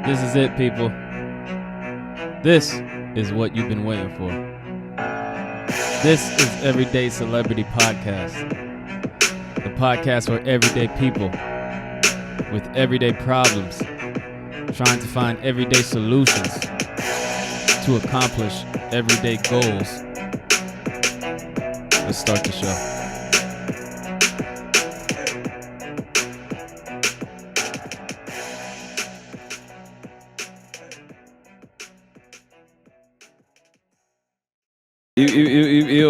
This is it, people. This is what you've been waiting for. This is Everyday Celebrity Podcast. The podcast for everyday people with everyday problems, trying to find everyday solutions to accomplish everyday goals. Let's start the show.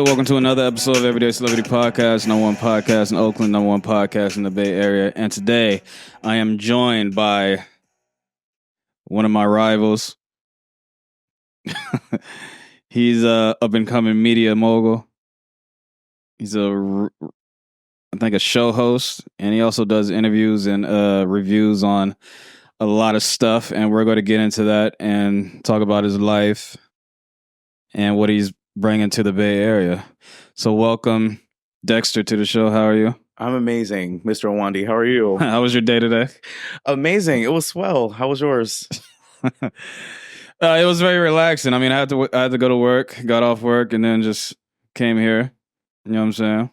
Welcome to another episode of Everyday Celebrity Podcast, number one podcast in Oakland, number one podcast in the Bay Area. And today I am joined by one of my rivals. He's a up-and-coming media mogul. He's I think a show host, and he also does interviews and reviews on a lot of stuff. And we're going to get into that and talk about his life and what he's bringing to the Bay Area. So welcome, Dexter, to the show. How are you? I'm amazing, Mr. Awandi. How are you? How was your day today? Amazing. It was swell. How was yours? It was very relaxing. I mean, I had to go to work, got off work, and then just came here. You know what I'm saying?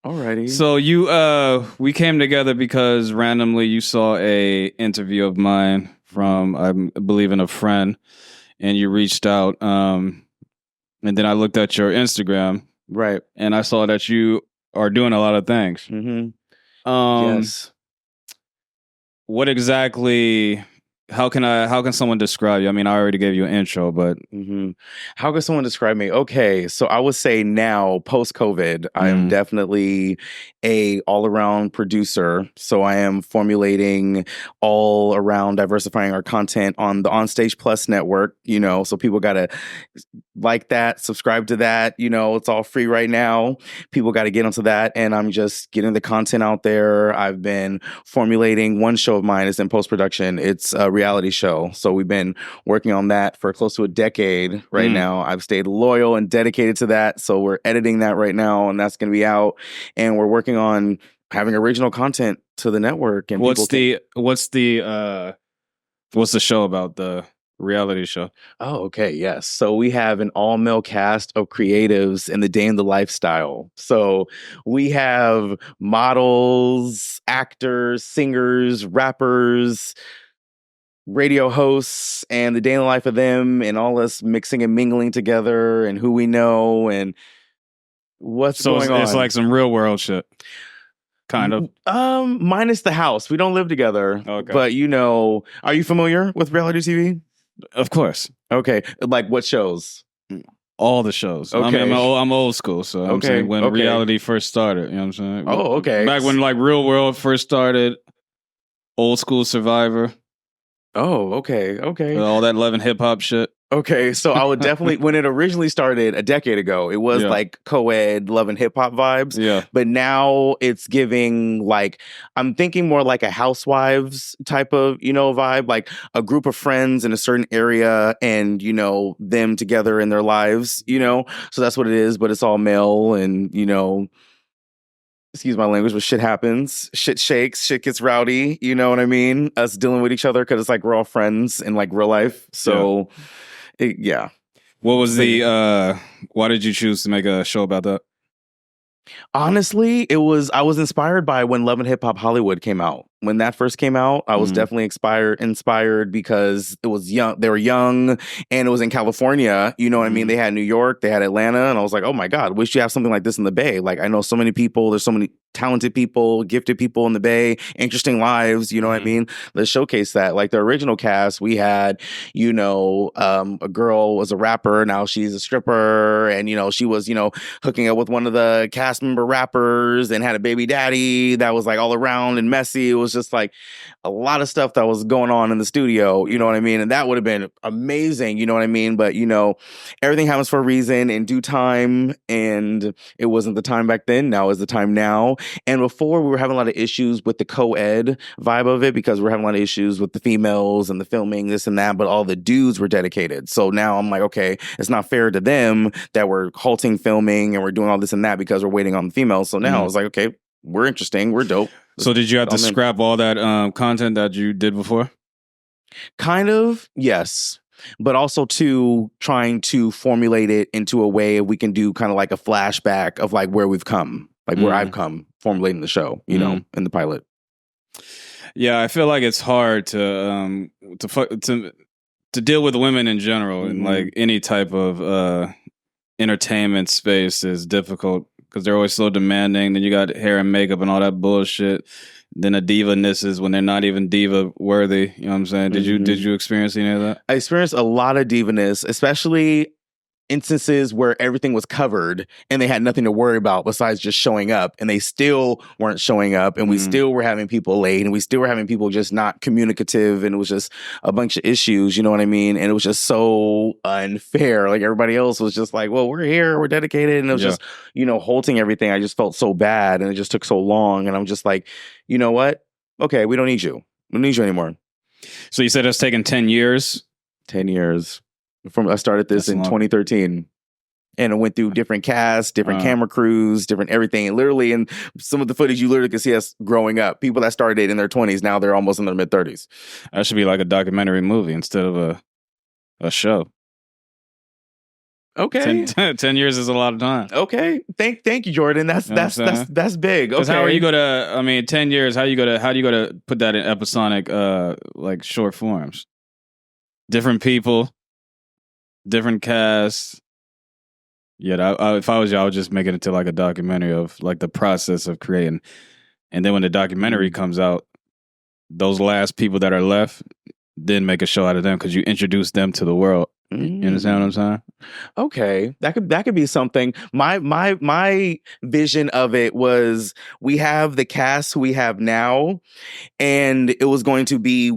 Alrighty. So we came together because randomly you saw a interview of mine from, I believe, in a friend, and you reached out. And then I looked at your Instagram, right, and I saw that you are doing a lot of things. Mm-hmm. Yes. What exactly? How can someone describe you? I mean, I already gave you an intro, but How can someone describe me? Okay, so I would say now, post-COVID, I am definitely a all-around producer. So I am formulating all around diversifying our content on the Onstage Plus network, so people got to like that, subscribe to that, it's all free right now. People got to get onto that, and I'm just getting the content out there. I've been formulating one show of mine is in post-production. It's a reality show. So we've been working on that for close to a decade right now. I've stayed loyal and dedicated to that. So we're editing that right now, and that's going to be out. And we're working on having original content to the network. And what's the show about, the reality show? Oh, okay. Yes. So we have an all-male cast of creatives in the day in the lifestyle. So we have models, actors, singers, rappers, radio hosts, and the day in the life of them, and all us mixing and mingling together, and who we know and what's going on. It's like some real world shit. Kind of. Minus the house. We don't live together. Okay. But are you familiar with reality TV? Of course. Okay. Like what shows? All the shows. Okay. I mean, I'm old school, so I'm saying when reality first started, you know what I'm saying? Oh, okay. Back when like Real World first started, old school Survivor. Oh, okay. All that love and hip hop shit. Okay, so I would definitely, when it originally started a decade ago, it was like co-ed, love and hip hop vibes. Yeah. But now it's giving like, I'm thinking more like a Housewives type of, vibe, like a group of friends in a certain area and, them together in their lives, So that's what it is, but it's all male and, excuse my language, but shit happens, shit shakes, shit gets rowdy, you know what I mean? Us dealing with each other because it's like we're all friends in like real life. So, yeah. What was why did you choose to make a show about that? Honestly, I was inspired by when Love and Hip Hop Hollywood came out. When that first came out, I was definitely inspired because it was young. They were young, and it was in California. You know what I mean? They had New York, they had Atlanta, and I was like, oh my God, we should have something like this in the Bay. Like I know so many people. There's so many talented people, gifted people in the Bay, interesting lives. You know what I mean? Let's showcase that. Like the original cast, we had, a girl was a rapper. Now she's a stripper, and she was, hooking up with one of the cast member rappers, and had a baby daddy that was like all around and messy. It was just like a lot of stuff that was going on in the studio, you know what I mean? And that would have been amazing, you know what I mean? But, everything happens for a reason in due time, and it wasn't the time back then. Now is the time now. And before, we were having a lot of issues with the co-ed vibe of it because we're having a lot of issues with the females and the filming, this and that, but all the dudes were dedicated. So now I'm like, okay, it's not fair to them that we're halting filming and we're doing all this and that because we're waiting on the females. So now it's like, okay, we're interesting, we're dope. So did you have to scrap all that content that you did before? Kind of, yes. But also to trying to formulate it into a way we can do kind of like a flashback of like where we've come, like where I've come formulating the show, you know, in the pilot. Yeah, I feel like it's hard to deal with women in general and like any type of entertainment space is difficult because they're always so demanding. Then you got hair and makeup and all that bullshit. Then a diva-ness is when they're not even diva worthy. You know what I'm saying? Did you experience any of that? I experienced a lot of diva-ness, especially instances where everything was covered and they had nothing to worry about besides just showing up, and they still weren't showing up, and we still were having people late, and we still were having people just not communicative, and it was just a bunch of issues, you know what I mean? And it was just so unfair. Like everybody else was just like, well, we're here, we're dedicated, and it was just, you know, halting everything. I just felt so bad, and it just took so long, and I'm just like, you know what? Okay, we don't need you. We don't need you anymore. So you said it's taken 10 years? 10 years. I started this in 2013, and it went through different casts, different camera crews, different everything. And literally, in some of the footage, you literally could see us growing up. People that started in their 20s, now they're almost in their mid 30s. That should be like a documentary movie instead of a show. Okay, 10 years is a lot of time. Okay, thank you, Jordan. That's big. Okay, how are you gonna? I mean, 10 years. How do you gonna put that in episodic, like short forms? Different people. Different cast. Yeah, if I was you, I would just make it into like a documentary of like the process of creating. And then when the documentary comes out, those last people that are left, then make a show out of them because you introduce them to the world. You understand what I'm saying? Okay, that could be something. My vision of it was we have the cast we have now, and it was going to be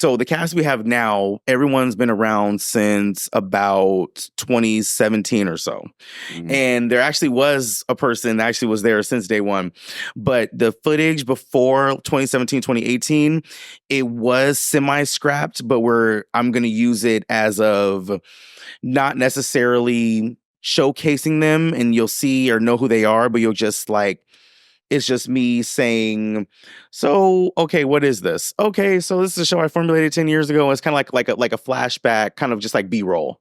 so the cast we have now, everyone's been around since about 2017 or so. And there actually was a person that actually was there since day one. But the footage before 2017, 2018, it was semi-scrapped, but I'm going to use it as of not necessarily showcasing them and you'll see or know who they are, but you'll just like, it's just me saying, so, okay, what is this? Okay, so this is a show I formulated 10 years ago. It's kind of like a flashback, kind of just like B-roll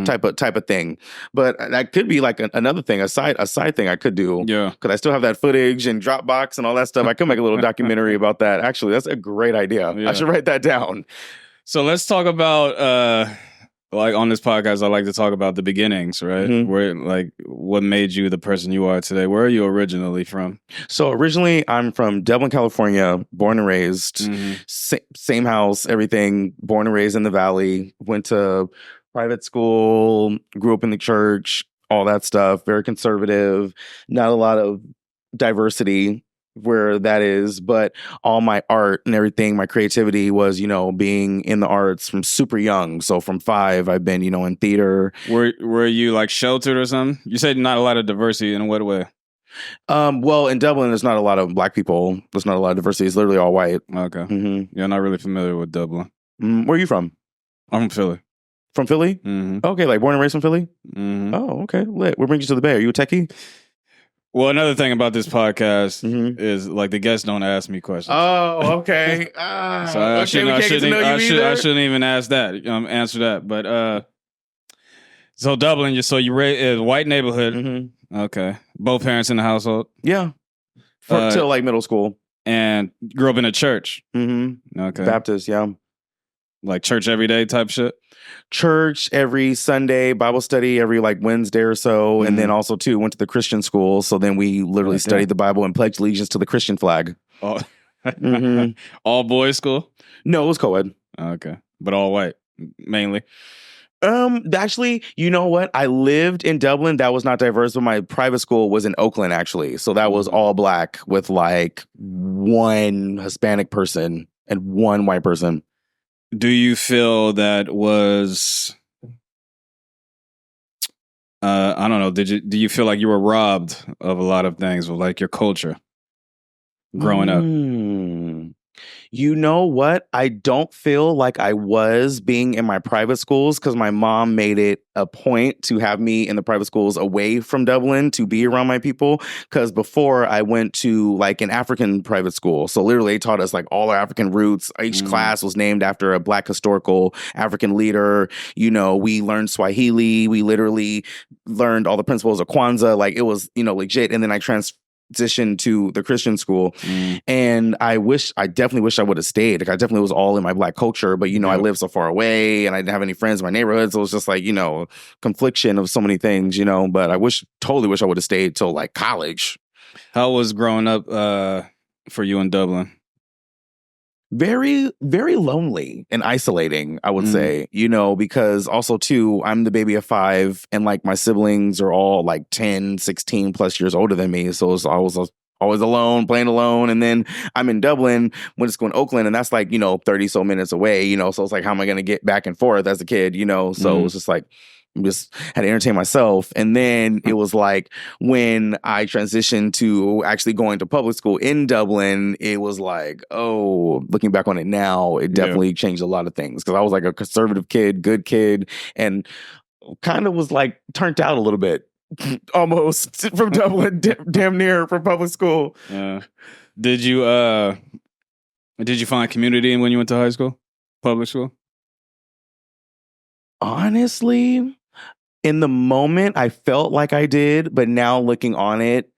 type of thing. But that could be like another thing, a side thing I could do. Yeah. Because I still have that footage and Dropbox and all that stuff. I could make a little documentary about that. Actually, that's a great idea. Yeah. I should write that down. So let's talk about like on this podcast, I like to talk about the beginnings, right? Where like what made you the person you are today? Where are you originally from? So originally I'm from Dublin, California, born and raised, same house, everything, born and raised in the Valley, went to private school, grew up in the church, all that stuff, very conservative, not a lot of diversity where that is, but all my art and everything, my creativity was, being in the arts from super young. So from 5, I've been, in theater. Were you like sheltered or something? You said not a lot of diversity. In what way? Well, in Dublin, there's not a lot of black people. There's not a lot of diversity. It's literally all white. Okay. Yeah, I'm not really familiar with Dublin. Where are you from? I'm from Philly. From Philly? Okay, like born and raised from Philly? Oh, okay. Lit. What brings you to the Bay? Are you a techie? Well, another thing about this podcast is like the guests don't ask me questions. Oh, okay. So I shouldn't even ask that. Answer that. But so Dublin, you raised white neighborhood. Okay, both parents in the household. Yeah, till like middle school, and grew up in a church. Okay, Baptist. Yeah, like church every day type shit. Church every Sunday, Bible study every like Wednesday or so, and then also too went to the Christian school. So then we literally studied the Bible and pledged allegiance to the Christian flag. Oh. All boys school? No, it was co-ed. Okay, but all white mainly. Actually, you know what? I lived in Dublin. That was not diverse, but my private school was in Oakland, actually. So that was all black with like one Hispanic person and one white person. Do you feel that was I don't know, do you feel like you were robbed of a lot of things with like your culture growing up? You know what? I don't feel like I was being in my private schools because my mom made it a point to have me in the private schools away from Dublin to be around my people. Because before I went to like an African private school. So literally they taught us like all our African roots. Each class was named after a Black historical African leader. You know, we learned Swahili. We literally learned all the principles of Kwanzaa. Like it was, you know, legit. And then I transitioned to the Christian school. And I definitely wish I would have stayed. Like I definitely was all in my Black culture, but you know, I lived so far away and I didn't have any friends in my neighborhood. So it was just like, you know, confliction of so many things, you know, but I totally wish I would have stayed till like college. How was growing up for you in Dublin? Very, very lonely and isolating, I would say, you know, because also too, I'm the baby of 5 and like my siblings are all like 10, 16 plus years older than me. So I was always alone, playing alone. And then I'm in Dublin when it's going to Oakland and that's like, you know, 30 so minutes away, you know, so it's like, how am I going to get back and forth as a kid, you know? So it was just like, just had to entertain myself. And then it was like when I transitioned to actually going to public school in Dublin, it was like, oh, looking back on it now, it definitely changed a lot of things. Because I was like a conservative kid, good kid, and kind of was like turned out a little bit almost from Dublin, damn near from public school. Did you find community when you went to high school, public school? Honestly, in the moment, I felt like I did, but now looking on it,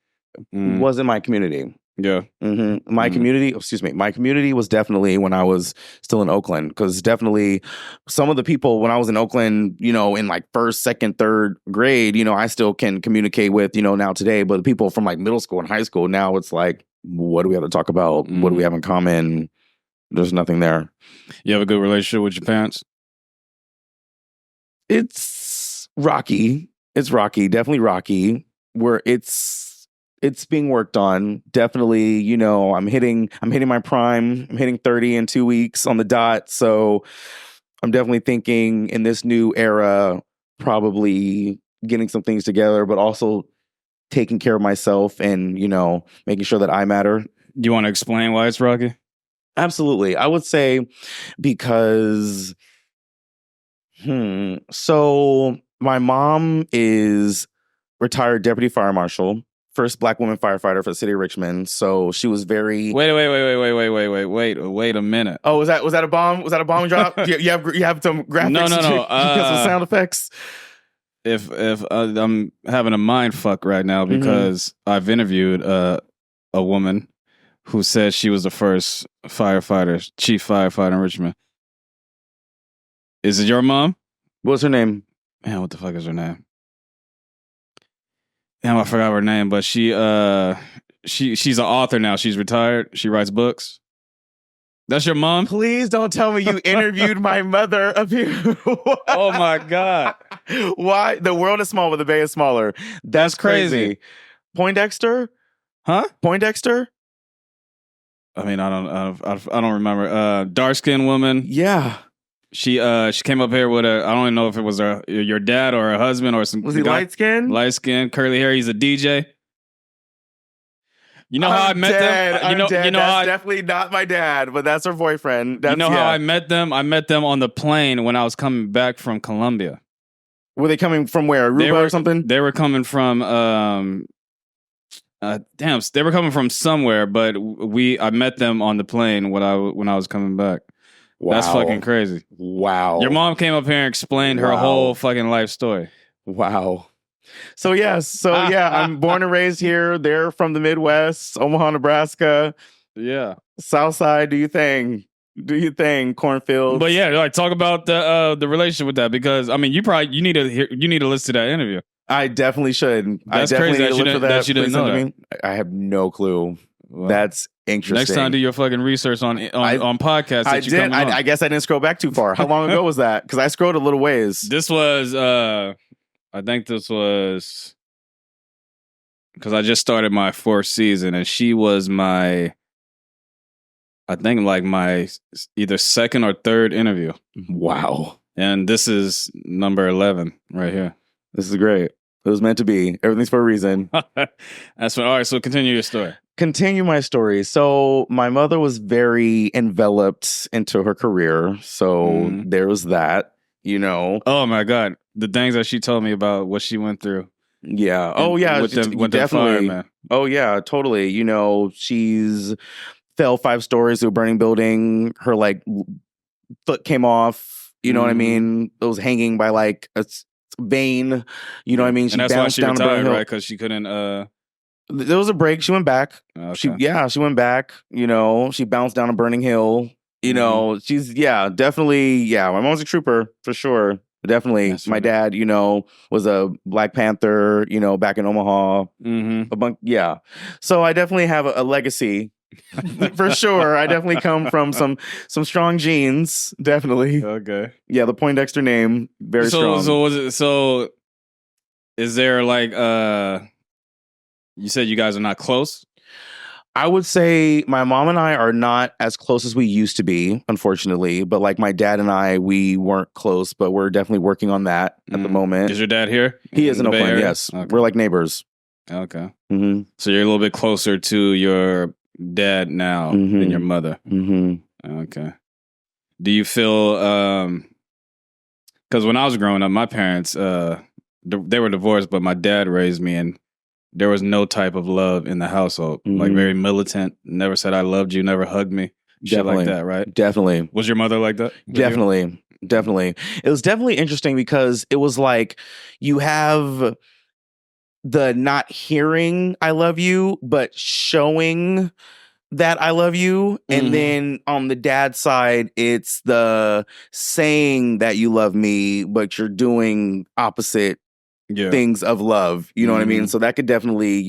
wasn't my community. Yeah. My community was definitely when I was still in Oakland, because definitely some of the people when I was in Oakland, you know, in like first, second, third grade, you know, I still can communicate with, you know, now today. But the people from like middle school and high school, now it's like, what do we have to talk about? What do we have in common? There's nothing there. You have a good relationship with your parents? It's rocky. Definitely rocky. Where it's being worked on. Definitely, you know, I'm hitting my prime. I'm hitting 30 in 2 weeks on the dot. So I'm definitely thinking in this new era, probably getting some things together, but also taking care of myself and, you know, making sure that I matter. Do you want to explain why it's rocky? Absolutely. I would say because so my mom is retired deputy fire marshal, first Black woman firefighter for the city of Richmond. So she was very. Wait a minute. Oh, was that a bomb? Was that a bomb drop? you have some graphics? No. Because of sound effects. If I'm having a mind fuck right now because I've interviewed a woman who said she was the first chief firefighter in Richmond. Is it your mom? What's her name? Man, what the fuck is her name? Damn, I forgot her name, but she's an author now. She's retired. She writes books. That's your mom? Please don't tell me you interviewed my mother up here. Oh my God. Why? The world is small, but the bay is smaller. That's crazy. Poindexter? Huh? Poindexter? I mean, I don't remember. Dark-skinned woman. Yeah. She came up here with I don't even know if it was your dad or her husband or some. Was he light skinned? Light skinned, curly hair. He's a DJ. You know how I met them? You know that's definitely not my dad, but that's her boyfriend. How I met them? I met them on the plane when I was coming back from Colombia. Were they coming from where? Aruba or something? They were coming from they were coming from somewhere, but I met them on the plane when I was coming back. Wow. That's fucking crazy. Wow. Your mom came up here and explained her whole fucking life story. Wow. So yes, I'm born and raised here. They're from the Midwest, Omaha, Nebraska. Yeah. Southside, do you think? Cornfields. But yeah, like talk about the relationship with that, because I mean you need to listen to that interview. I definitely should. That's crazy that you didn't know that. I have no clue. Well, that's interesting. Next time, do your fucking research on podcasts. I did. I guess I didn't scroll back too far. How long ago was that? Because I scrolled a little ways. This was, I think this was, because I just started my 4th season, and she was my either 2nd or 3rd interview. Wow. And this is number 11 right here. This is great. It was meant to be. Everything's for a reason. That's what. All right. So continue your story. Continue my story. So my mother was very enveloped into her career. So there was that, Oh my God. The things that she told me about what she went through. Yeah. Oh yeah. With the definitely. fireman. Oh yeah, totally. She's fell 5 stories to a burning building. Her foot came off. You know what I mean? It was hanging by a vein. You know what I mean? She and that's why bounced she down a burning retired, hill. right? Because she couldn't. There was a break. She went back. Okay. She went back. She bounced down a burning hill. She's definitely. Yeah, my mom's a trooper for sure. Definitely. That's my right. dad, was a Black Panther, back in Omaha. Mm-hmm. So I definitely have a legacy for sure. I definitely come from some strong genes. Definitely. Okay. Yeah, the Poindexter name, very strong. So was it? So is there you said you guys are not close? I would say my mom and I are not as close as we used to be, unfortunately. But my dad and I, we weren't close, but we're definitely working on that at the moment. Is your dad here? He is in Oakland, yes. Okay. We're like neighbors. Okay. Mm-hmm. So you're a little bit closer to your dad now than your mother. Mm-hmm. Okay. Do you feel, because when I was growing up, my parents, they were divorced, but my dad raised me and there was no type of love in the household. Very militant, never said I loved you, never hugged me. Shit like that, right? Definitely. Was your mother like that? Definitely. Definitely. It was definitely interesting because it was you have the not hearing I love you, but showing that I love you. And then on the dad side, it's the saying that you love me, but you're doing opposite things of love. You know what I mean? So that could definitely,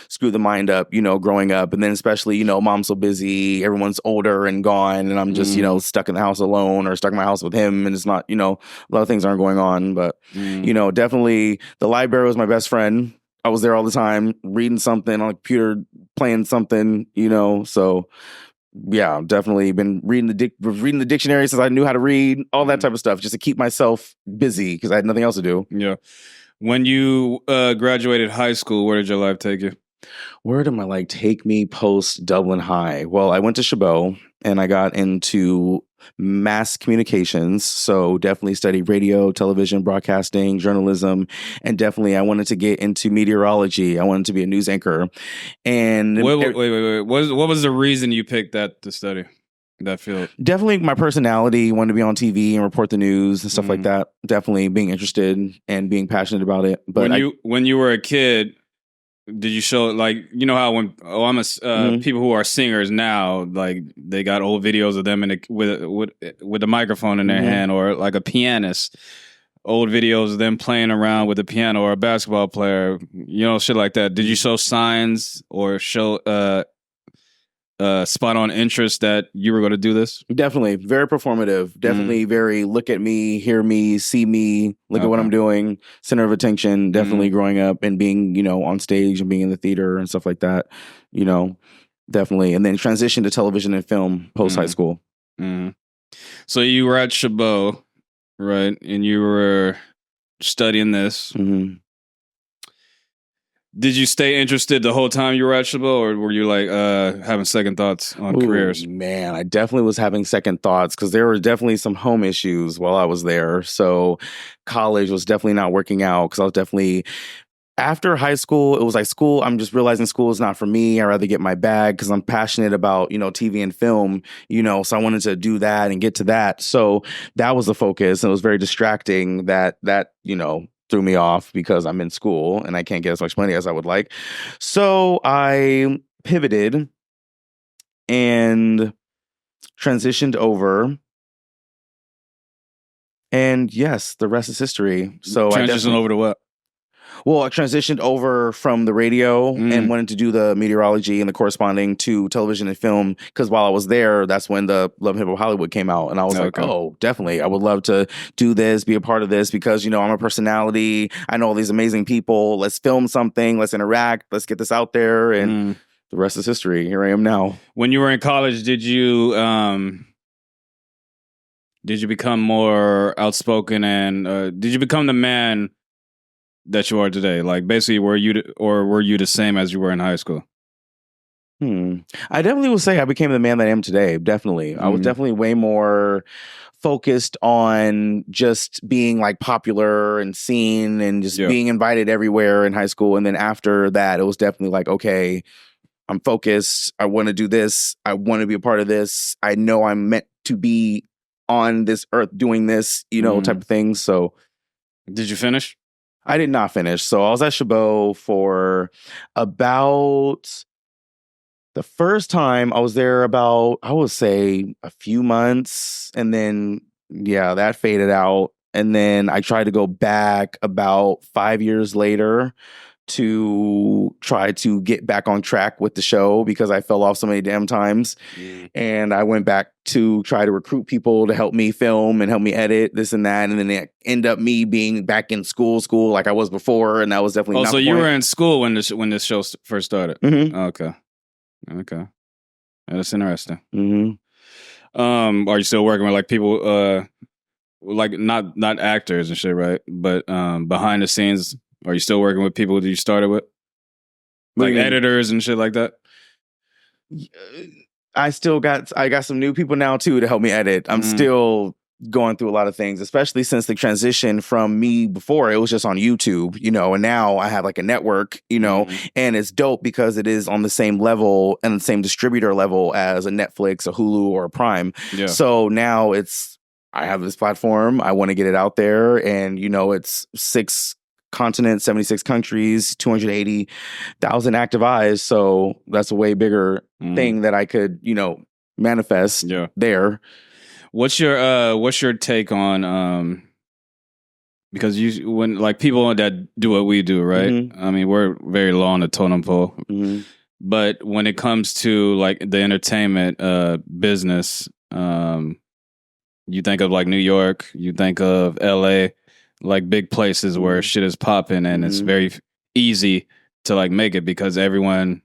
screw the mind up, growing up. And then especially, mom's so busy, everyone's older and gone. And I'm just, stuck in the house alone or stuck in my house with him. And it's not, a lot of things aren't going on. But, definitely the library was my best friend. I was there all the time, reading something on the computer, playing something, so yeah, definitely been reading the dictionary since I knew how to read, all that type of stuff, just to keep myself busy because I had nothing else to do. Yeah. When you graduated high school, where did your life take you? Where did my life take me post Dublin High? Well, I went to Chabot and I got into mass communications. So definitely studied radio, television, broadcasting, journalism, and definitely I wanted to get into meteorology. I wanted to be a news anchor. And wait. What was the reason you picked that to study? That field? Definitely my personality, wanted to be on TV and report the news and stuff like that. Definitely being interested and being passionate about it. But when you were a kid, did you show how when people who are singers now, they got old videos of them with a microphone in their hand, or like a pianist, old videos of them playing around with a piano, or a basketball player, shit like that. Did you show signs or show spot on interest that you were going to do this? Definitely very performative. Definitely very look at me, hear me, see me, look at what I'm doing, center of attention. Definitely growing up and being, on stage and being in the theater and stuff like that, definitely. And then transition to television and film post high school. So you were at Chabot, right? And you were studying this. Did you stay interested the whole time you were at Chabot, or were you having second thoughts on careers? Man, I definitely was having second thoughts because there were definitely some home issues while I was there. So college was definitely not working out because I was definitely, after high school, it was school. I'm just realizing school is not for me. I'd rather get my bag because I'm passionate about, TV and film, so I wanted to do that and get to that. So that was the focus. And it was very distracting that threw me off because I'm in school and I can't get as much money as I would like. So I pivoted and transitioned over. And yes, the rest is history. So I transitioned over to what? Well, I transitioned over from the radio and wanted to do the meteorology and the corresponding to television and film because while I was there, that's when the Love and Hip Hop Hollywood came out. And I was like, oh, definitely. I would love to do this, be a part of this because, I'm a personality. I know all these amazing people. Let's film something. Let's interact. Let's get this out there. And the rest is history. Here I am now. When you were in college, did you become more outspoken and did you become the man that you are today? Basically, were you the same as you were in high school? I definitely would say I became the man that I am today. Definitely. I was definitely way more focused on just being like popular and seen and just being invited everywhere in high school. And then after that, it was definitely like, okay, I'm focused. I want to do this. I want to be a part of this. I know I'm meant to be on this earth doing this, type of thing. So did you finish? I did not finish. So I was at Chabot for about the first time I was there about, I would say a few months. And then, that faded out. And then I tried to go back about 5 years later to try to get back on track with the show because I fell off so many damn times. And I went back to try to recruit people to help me film and help me edit this and that. And then it ended up me being back in school like I was before. And that was definitely not so the you point. were in school when this show first started? Okay. That's interesting. Are you still working with like people like not actors and shit, right? But behind the scenes, are you still working with people that you started with? Like editors and shit like that? I got some new people now too to help me edit. I'm still going through a lot of things, especially since the transition from me before it was just on YouTube, and now I have like a network, and it's dope because it is on the same level and the same distributor level as a Netflix, a Hulu, or a Prime. So now I have this platform. I want to get it out there, and it's 6 continents, 76 countries, 280,000 active eyes. So that's a way bigger thing that I could, manifest there. What's your take on because when like people that do what we do, right? I mean, we're very low on the totem pole. But when it comes to like the entertainment business, you think of like New York, you think of LA, like big places where shit is popping and it's very easy to like make it because everyone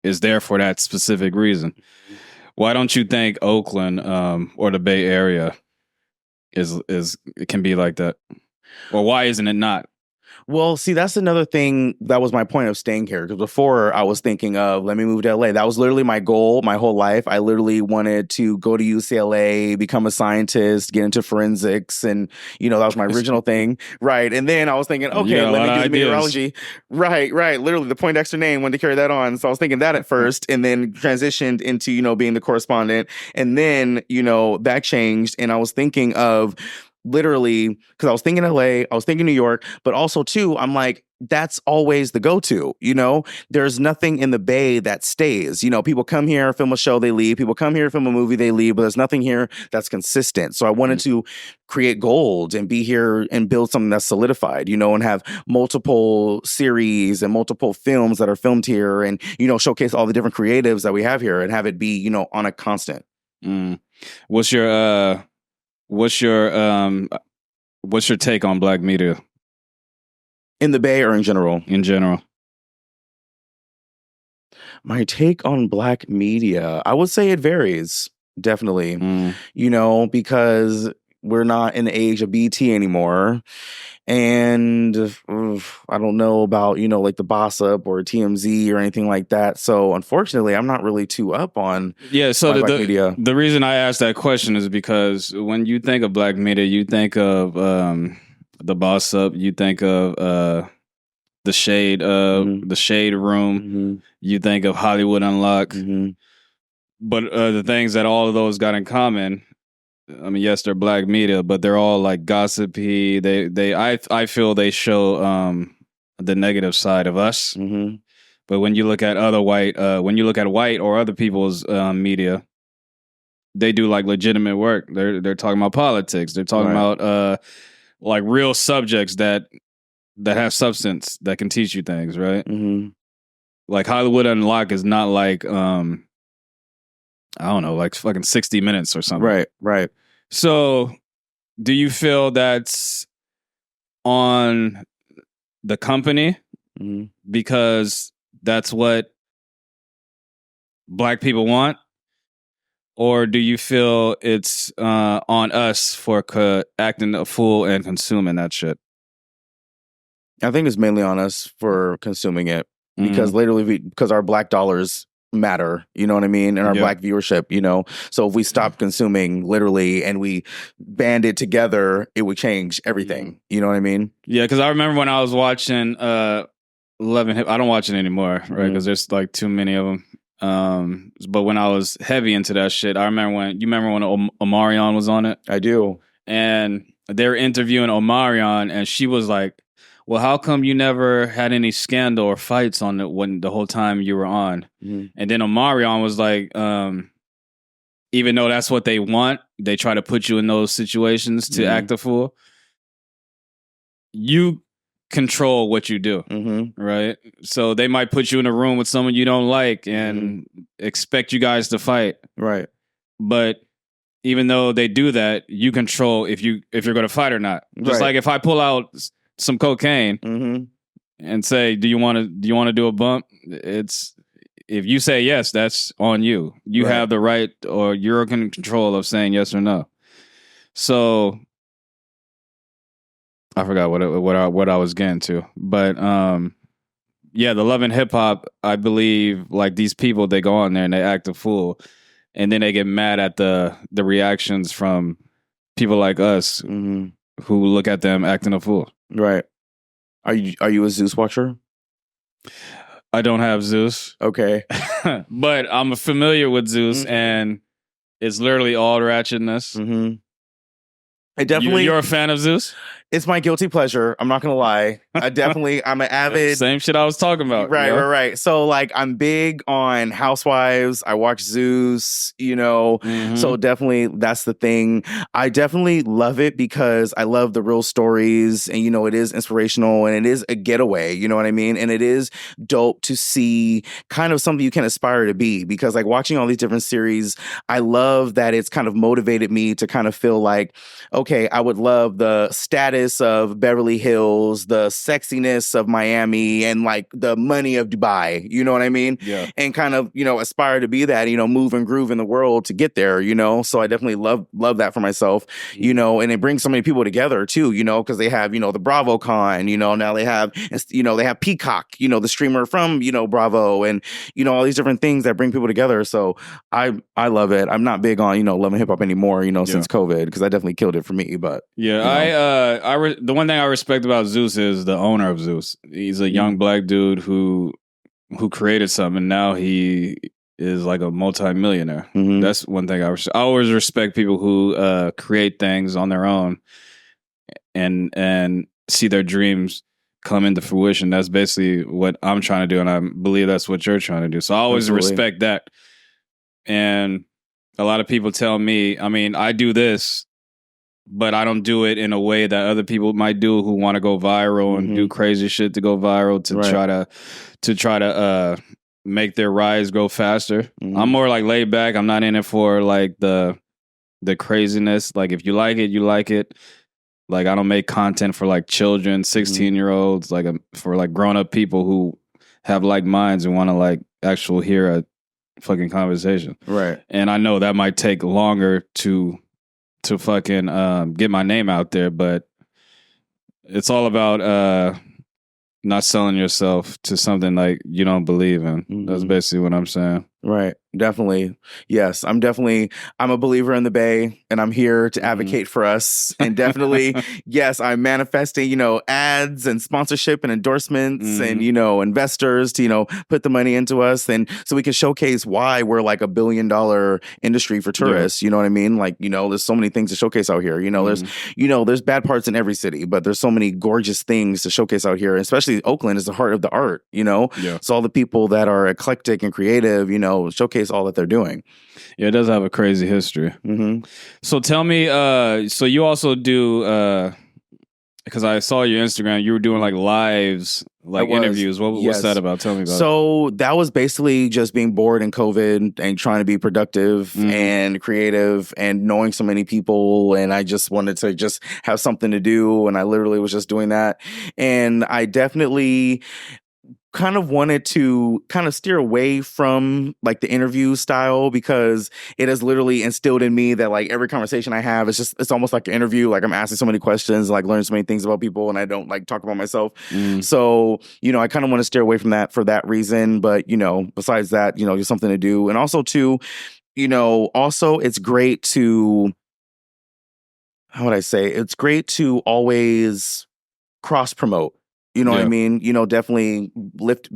is there for that specific reason. Why don't you think Oakland or the Bay Area it can be like that? Or why isn't it not? Well, see, that's another thing that was my point of staying here. Because before I was thinking of, let me move to LA. That was literally my goal my whole life. I literally wanted to go to UCLA, become a scientist, get into forensics. And, that was my original thing. Right. And then I was thinking, okay, let me do the meteorology. Right. Literally the Dexter name, wanted to carry that on. So I was thinking that at first and then transitioned into, being the correspondent. And then, that changed. And I was thinking of literally, because I was thinking LA, I was thinking New York, but also too, I'm like, that's always the go-to, there's nothing in the Bay that stays. People come here, film a show, they leave. People come here, film a movie, they leave, but there's nothing here that's consistent. So I wanted to create gold and be here and build something that's solidified, and have multiple series and multiple films that are filmed here and, showcase all the different creatives that we have here and have it be, on a constant. What's your take on black media? In the Bay or in general? In general. My take on black media, I would say it varies, definitely. Because we're not in the age of BT anymore. And I don't know about, like the Boss Up or TMZ or anything like that. So unfortunately, I'm not really too up on so black media. The reason I asked that question is because when you think of black media, you think of the Boss Up, you think of the Shade Room, you think of Hollywood Unlocked. But the things that all of those got in common, I mean, yes, they're black media, but they're all like gossipy. I feel they show the negative side of us. But when you look at white or other people's media, they do like legitimate work. They're talking about politics. They're talking about like real subjects that have substance that can teach you things, right? Like Hollywood Unlocked is not like I don't know, like fucking 60 Minutes or something. Right. So, do you feel that's on the company because that's what black people want? Or do you feel it's on us for acting a fool and consuming that shit? I think it's mainly on us for consuming it because literally, because our black dollars matter, you know what I mean, and our Black viewership, you know. So if we stop consuming literally and we band it together, it would change everything. You know what I mean? Yeah, because I remember when I was watching 11 Hip. I don't watch it anymore, right? Because there's like too many of them. But when I was heavy into that shit, I remember when Omarion was on it. I do. And they were interviewing Omarion, and she was like, well, how come you never had any scandal or fights on it when the whole time you were on? And then Omarion was like, even though that's what they want, they try to put you in those situations to act a fool. You control what you do, right? So they might put you in a room with someone you don't like and expect you guys to fight, right? But even though they do that, you control if you're going to fight or not. Just like if I pull out some cocaine and say, "Do you want to do a bump?" It's if you say yes, that's on you. You have the right, or you're in control of saying yes or no. So I forgot what I was getting to, but the Love and Hip Hop, I believe, like these people, they go on there and they act a fool, and then they get mad at the reactions from people like us who look at them acting a fool. Right. Are you a Zeus watcher? I don't have Zeus. Okay. But I'm familiar with Zeus, and it's literally all ratchetness. I definitely. You're a fan of Zeus? It's my guilty pleasure. I'm not gonna lie. I'm an avid. Same shit I was talking about. Right. So like, I'm big on Housewives. I watch Zeus, you know. So definitely that's the thing. I definitely love it because I love the real stories, and you know, it is inspirational and it is a getaway. You know what I mean? And it is dope to see kind of something you can aspire to be, because like watching all these different series, I love that it's kind of motivated me to kind of feel like, okay, I would love the status of Beverly Hills, the sexiness of Miami, and like the money of Dubai, you know what I mean? Yeah. And kind of, you know, aspire to be that, you know, move and groove in the world to get there, you know? So I definitely love that for myself, you know, and it brings so many people together too, you know, because they have, you know, the BravoCon, you know, now they have Peacock, you know, the streamer from, you know, Bravo, and, you know, all these different things that bring people together. So I love it. I'm not big on, you know, Love and Hip Hop anymore, you know, since COVID, because I definitely killed it for me, but the one thing I respect about Zeus is the owner of Zeus. He's a young Black dude who created something, and now he is like a multi-millionaire. That's one thing I always respect people who create things on their own and see their dreams come into fruition. That's basically what I'm trying to do, and I believe that's what you're trying to do. So I always respect that. And a lot of people tell me, I mean, I do this, but I don't do it in a way that other people might do who want to go viral and do crazy shit to go viral to try to make their rise go faster. I'm more like laid back. I'm not in it for like the craziness. Like if you like it, you like it. Like I don't make content for like children, 16-year-olds, like for like grown up people who have like minds and want to like actually hear a fucking conversation. Right. And I know that might take longer to fucking get my name out there, but it's all about not selling yourself to something like you don't believe in. That's basically what I'm saying. Right. Definitely. Yes. I'm a believer in the Bay, and I'm here to advocate for us. And definitely, yes, I'm manifesting, you know, ads and sponsorship and endorsements and, you know, investors to, you know, put the money into us. And so we can showcase why we're like $1 billion industry for tourists. You know what I mean? Like, you know, there's so many things to showcase out here. You know, there's bad parts in every city, but there's so many gorgeous things to showcase out here. And especially Oakland is the heart of the art, you know? Yeah. So all the people that are eclectic and creative, you know, showcase all that they're doing. Yeah, it does have a crazy history. So tell me, so you also do, because I saw your Instagram, you were doing like lives, like interviews. What's that about? Tell me about it. So that was basically just being bored in COVID and trying to be productive and creative and knowing so many people. And I just wanted to just have something to do. And I literally was just doing that. And I definitely kind of wanted to kind of steer away from like the interview style, because it has literally instilled in me that like every conversation I have, it's almost like an interview. Like I'm asking so many questions, like learning so many things about people, and I don't like talk about myself. So, I kind of want to steer away from that for that reason. But, besides that, there's something to do. And also too, also it's great to, how would I say? It's great to always cross promote. You know what I mean? Definitely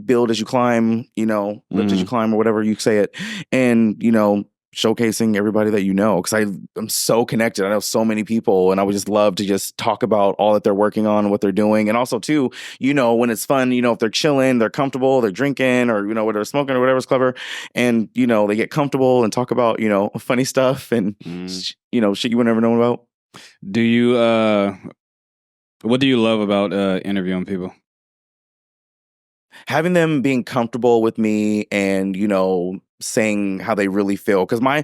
build as you climb, lift as you climb, or whatever you say it. And, showcasing everybody that you know, because I'm so connected. I know so many people, and I would just love to just talk about all that they're working on and what they're doing. And also too, when it's fun, if they're chilling, they're comfortable, they're drinking, or, whether they're smoking or whatever's clever, and, they get comfortable and talk about, funny stuff and, shit you would never know about. Do you, what do you love about interviewing people? Having them being comfortable with me and, saying how they really feel. Because my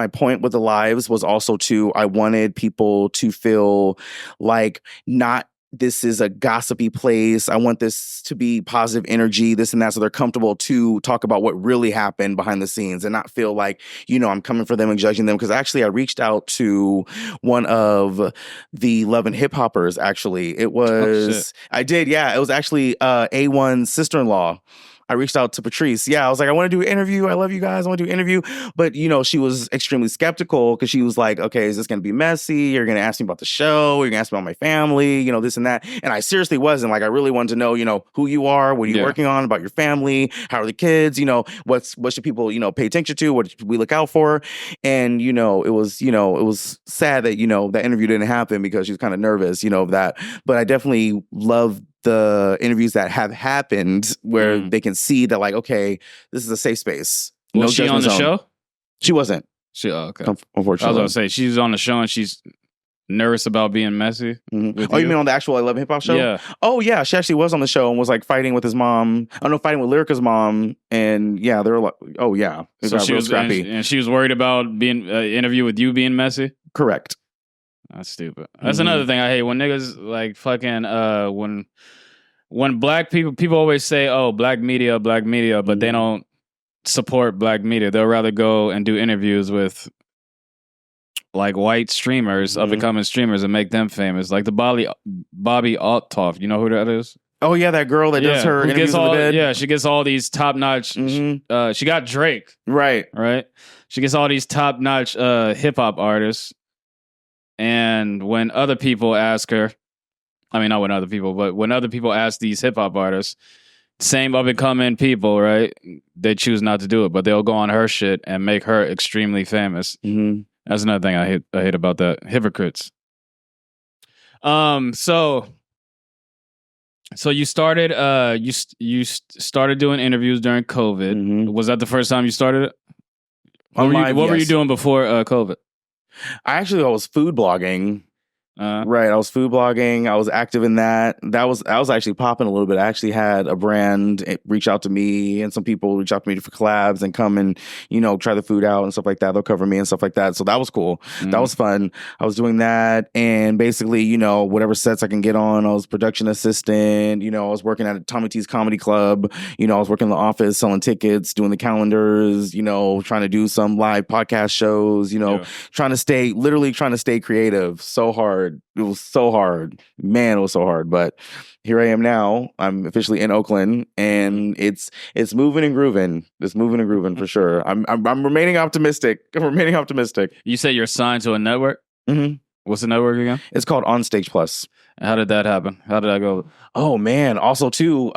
point with the lives was also I wanted people to feel like not this is a gossipy place. I want this to be positive energy, this and that. So they're comfortable to talk about what really happened behind the scenes and not feel like, I'm coming for them and judging them. Because actually I reached out to one of the Love and Hip Hoppers, actually. It was, I did. Yeah. It was actually A1's sister-in-law. I reached out to Patrice. Yeah, I was like, I want to do an interview. I love you guys. I want to do an interview. But, she was extremely skeptical, because she was like, okay, is this going to be messy? You're going to ask me about the show. You're going to ask me about my family, this and that. And I seriously wasn't. Like, I really wanted to know, who you are, what are you working on, about your family, how are the kids, what should people, pay attention to, what should we look out for? And, it was sad that, that interview didn't happen, because she was kind of nervous, of that. But I definitely love the interviews that have happened where they can see that, like, okay, this is a safe space. Was she on the show? She wasn't. Okay. Unfortunately. I was going to say, she's on the show and she's nervous about being messy. Oh, you mean on the actual I Love Hip Hop show? Yeah. Oh, yeah. She actually was on the show and was like fighting with his mom. Fighting with Lyrica's mom. And yeah, they were like, oh, yeah. So she was scrappy. And she was worried about being interview with you being messy? Correct. That's stupid. That's another thing I hate, when niggas like fucking when black people always say, oh, black media, but they don't support black media. They'll rather go and do interviews with like white streamers, up and coming streamers, and make them famous. Like the Bobby Althoff. You know who that is? Oh yeah, that girl that does her interviews with the dead. Yeah, she gets all these top notch. She got Drake. Right. She gets all these top notch hip hop artists. And when other people ask her, not when other people, but when other people ask these hip hop artists, same up and coming people, right? They choose not to do it, but they'll go on her shit and make her extremely famous. That's another thing I hate about that. Hypocrites. So you started you started doing interviews during COVID. Was that the first time you started it? What were you doing before COVID? I was food blogging. Right. I was food blogging. I was active in that. I was actually popping a little bit. I actually had a brand reach out to me, and some people reach out to me for collabs and come and, try the food out and stuff like that. They'll cover me and stuff like that. So that was cool. That was fun. I was doing that. And basically, whatever sets I can get on, I was production assistant. I was working at Tommy T's Comedy Club. I was working in the office, selling tickets, doing the calendars, trying to do some live podcast shows, trying to stay creative. So hard. It was so hard. Man, it was so hard. But here I am now. I'm officially in Oakland, and it's moving and grooving. It's moving and grooving for sure. I'm remaining optimistic. You say you're signed to a network? What's the network again? It's called On Stage Plus. How did that happen? How did I go? Oh man. Also too,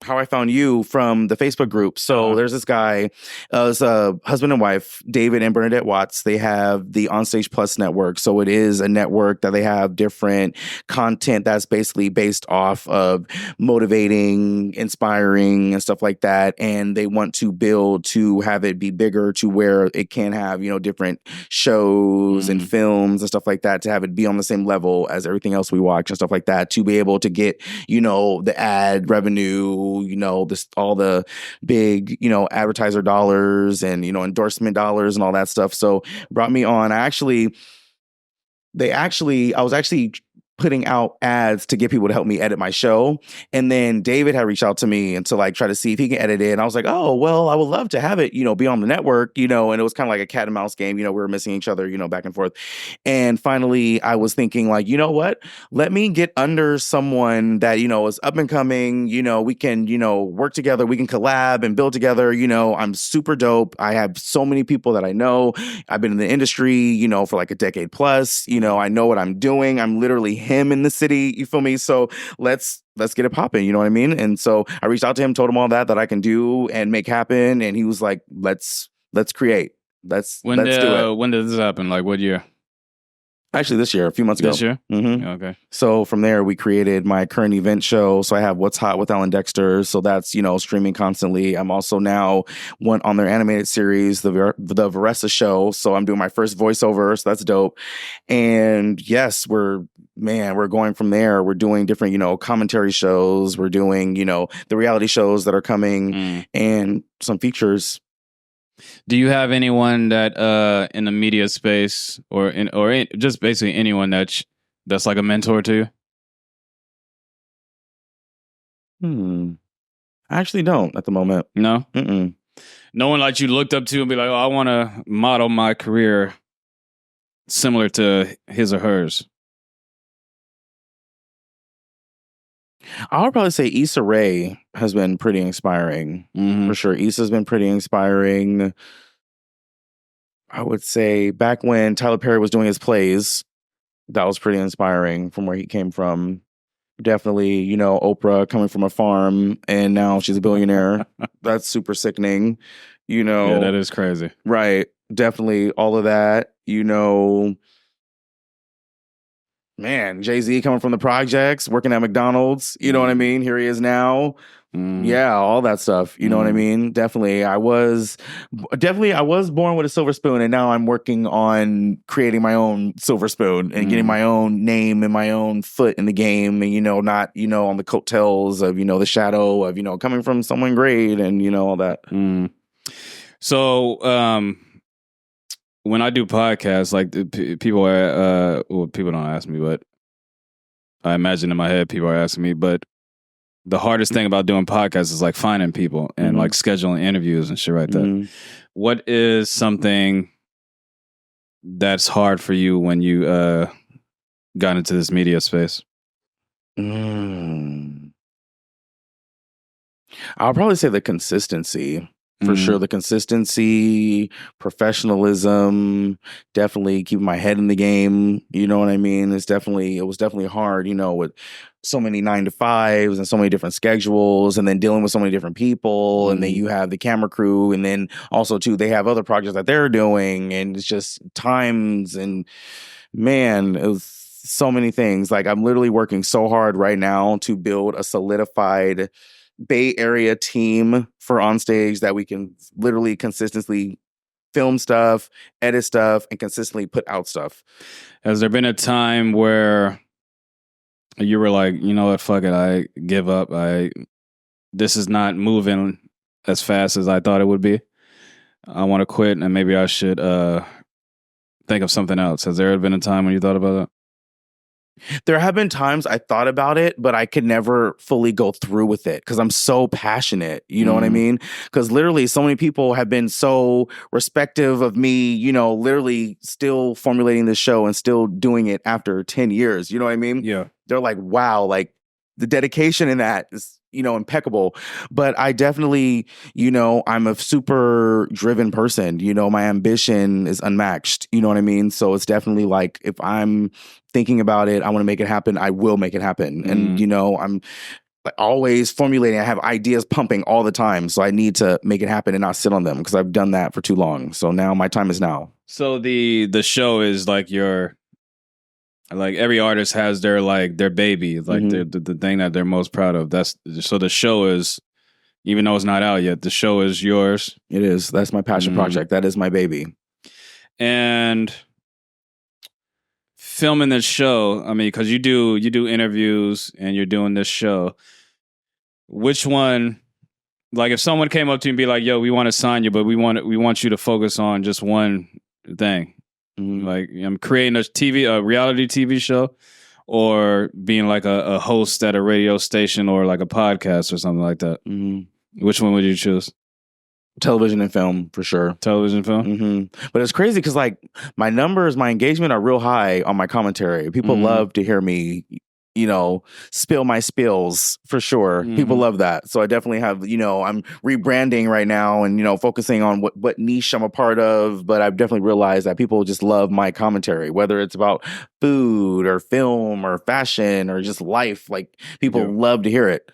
how I found you from the Facebook group. So there's this guy, it's a husband and wife, David and Bernadette Watts. They have the Onstage Plus network. So it is a network that they have different content that's basically based off of motivating, inspiring, and stuff like that. And they want to build to have it be bigger to where it can have, different shows and films and stuff like that, to have it be on the same level as everything else we watch and stuff like that, to be able to get, the ad revenue, all the big, advertiser dollars and, endorsement dollars and all that stuff. So brought me on. I was actually putting out ads to get people to help me edit my show. And then David had reached out to me and to like try to see if he can edit it. And I was like, oh, well, I would love to have it, be on the network, and it was kind of like a cat and mouse game. We were missing each other, back and forth. And finally, I was thinking like, you know what? Let me get under someone that, is up and coming. We can, work together. We can collab and build together. I'm super dope. I have so many people that I know. I've been in the industry, for like a decade plus. I know what I'm doing. I'm literally him in the city. You feel me? So let's get it popping. You know what I mean? And so I reached out to him, told him all that I can do and make happen. And he was like, let's create. Let's do it. When did this happen? Like what year? Actually, this year, a few months ago. This year? Mm-hmm. Okay. So from there, we created my current event show. So I have What's Hot with Alan Dexter. So that's, streaming constantly. I'm also now on their animated series, the Varessa Show. So I'm doing my first voiceover. So that's dope. And yes, we're going from there. We're doing different, commentary shows. We're doing, the reality shows that are coming and some features. Do you have anyone that in the media space or just basically anyone that's like a mentor to you? I actually don't at the moment. No? Mm-mm. No one like you looked up to and be like, oh, I want to model my career similar to his or hers. I would probably say Issa Rae has been pretty inspiring. For sure. Issa's been pretty inspiring. I would say back when Tyler Perry was doing his plays, that was pretty inspiring from where he came from. Definitely, Oprah coming from a farm and now she's a billionaire. That's super sickening. Yeah, that is crazy. Right. Definitely all of that, Man, Jay-Z coming from the projects, working at McDonald's, you know what I mean? Here he is now. Yeah, all that stuff. You know what I mean? Definitely. I was born with a silver spoon and now I'm working on creating my own silver spoon and getting my own name and my own foot in the game and, not, on the coattails of, the shadow of, coming from someone great and, all that. So, when I do podcasts, like people are, people don't ask me, but I imagine in my head people are asking me. But the hardest thing about doing podcasts is like finding people and like scheduling interviews and shit like that. What is something that's hard for you when you got into this media space? I'll probably say the consistency. For sure, the consistency, professionalism, definitely keeping my head in the game. You know what I mean? It was definitely hard, with so many 9-to-5s and so many different schedules and then dealing with so many different people. And then you have the camera crew. And then also, too, they have other projects that they're doing. And it's just times and, man, it was so many things. Like, I'm literally working so hard right now to build a solidified Bay Area team for onstage that we can literally consistently film stuff, edit stuff, and consistently put out stuff. Has there been a time where you were like, you know what, fuck it, I give up. This is not moving as fast as I thought it would be. I want to quit and maybe I should think of something else. Has there been a time when you thought about that? There have been times I thought about it, but I could never fully go through with it because I'm so passionate. You know what I mean? Because literally so many people have been so respective of me, literally still formulating this show and still doing it after 10 years. You know what I mean? Yeah. They're like, wow, like the dedication in that is, impeccable. But I definitely, I'm a super driven person. My ambition is unmatched. You know what I mean? So it's definitely like if I'm thinking about it, I want to make it happen, I will make it happen. And, I'm like always formulating. I have ideas pumping all the time. So I need to make it happen and not sit on them because I've done that for too long. So now my time is now. So the show is like like every artist has their baby, like the thing that they're most proud of. So the show is, even though it's not out yet, the show is yours. It is. That's my passion project. That is my baby. And filming this show, I mean, because you do interviews and you're doing this show. Which one? Like, if someone came up to you and be like, "Yo, we want to sign you, but we want you to focus on just one thing." Like, I'm creating a reality TV show, or being like a host at a radio station or like a podcast or something like that? Which one would you choose? Television and film, for sure. Television, film? But it's crazy because like my numbers, my engagement are real high on my commentary. People love to hear me, spill my spills, for sure. People love that. So I definitely have, I'm rebranding right now and, focusing on what niche I'm a part of. But I've definitely realized that people just love my commentary, whether it's about food or film or fashion or just life. Like people love to hear it.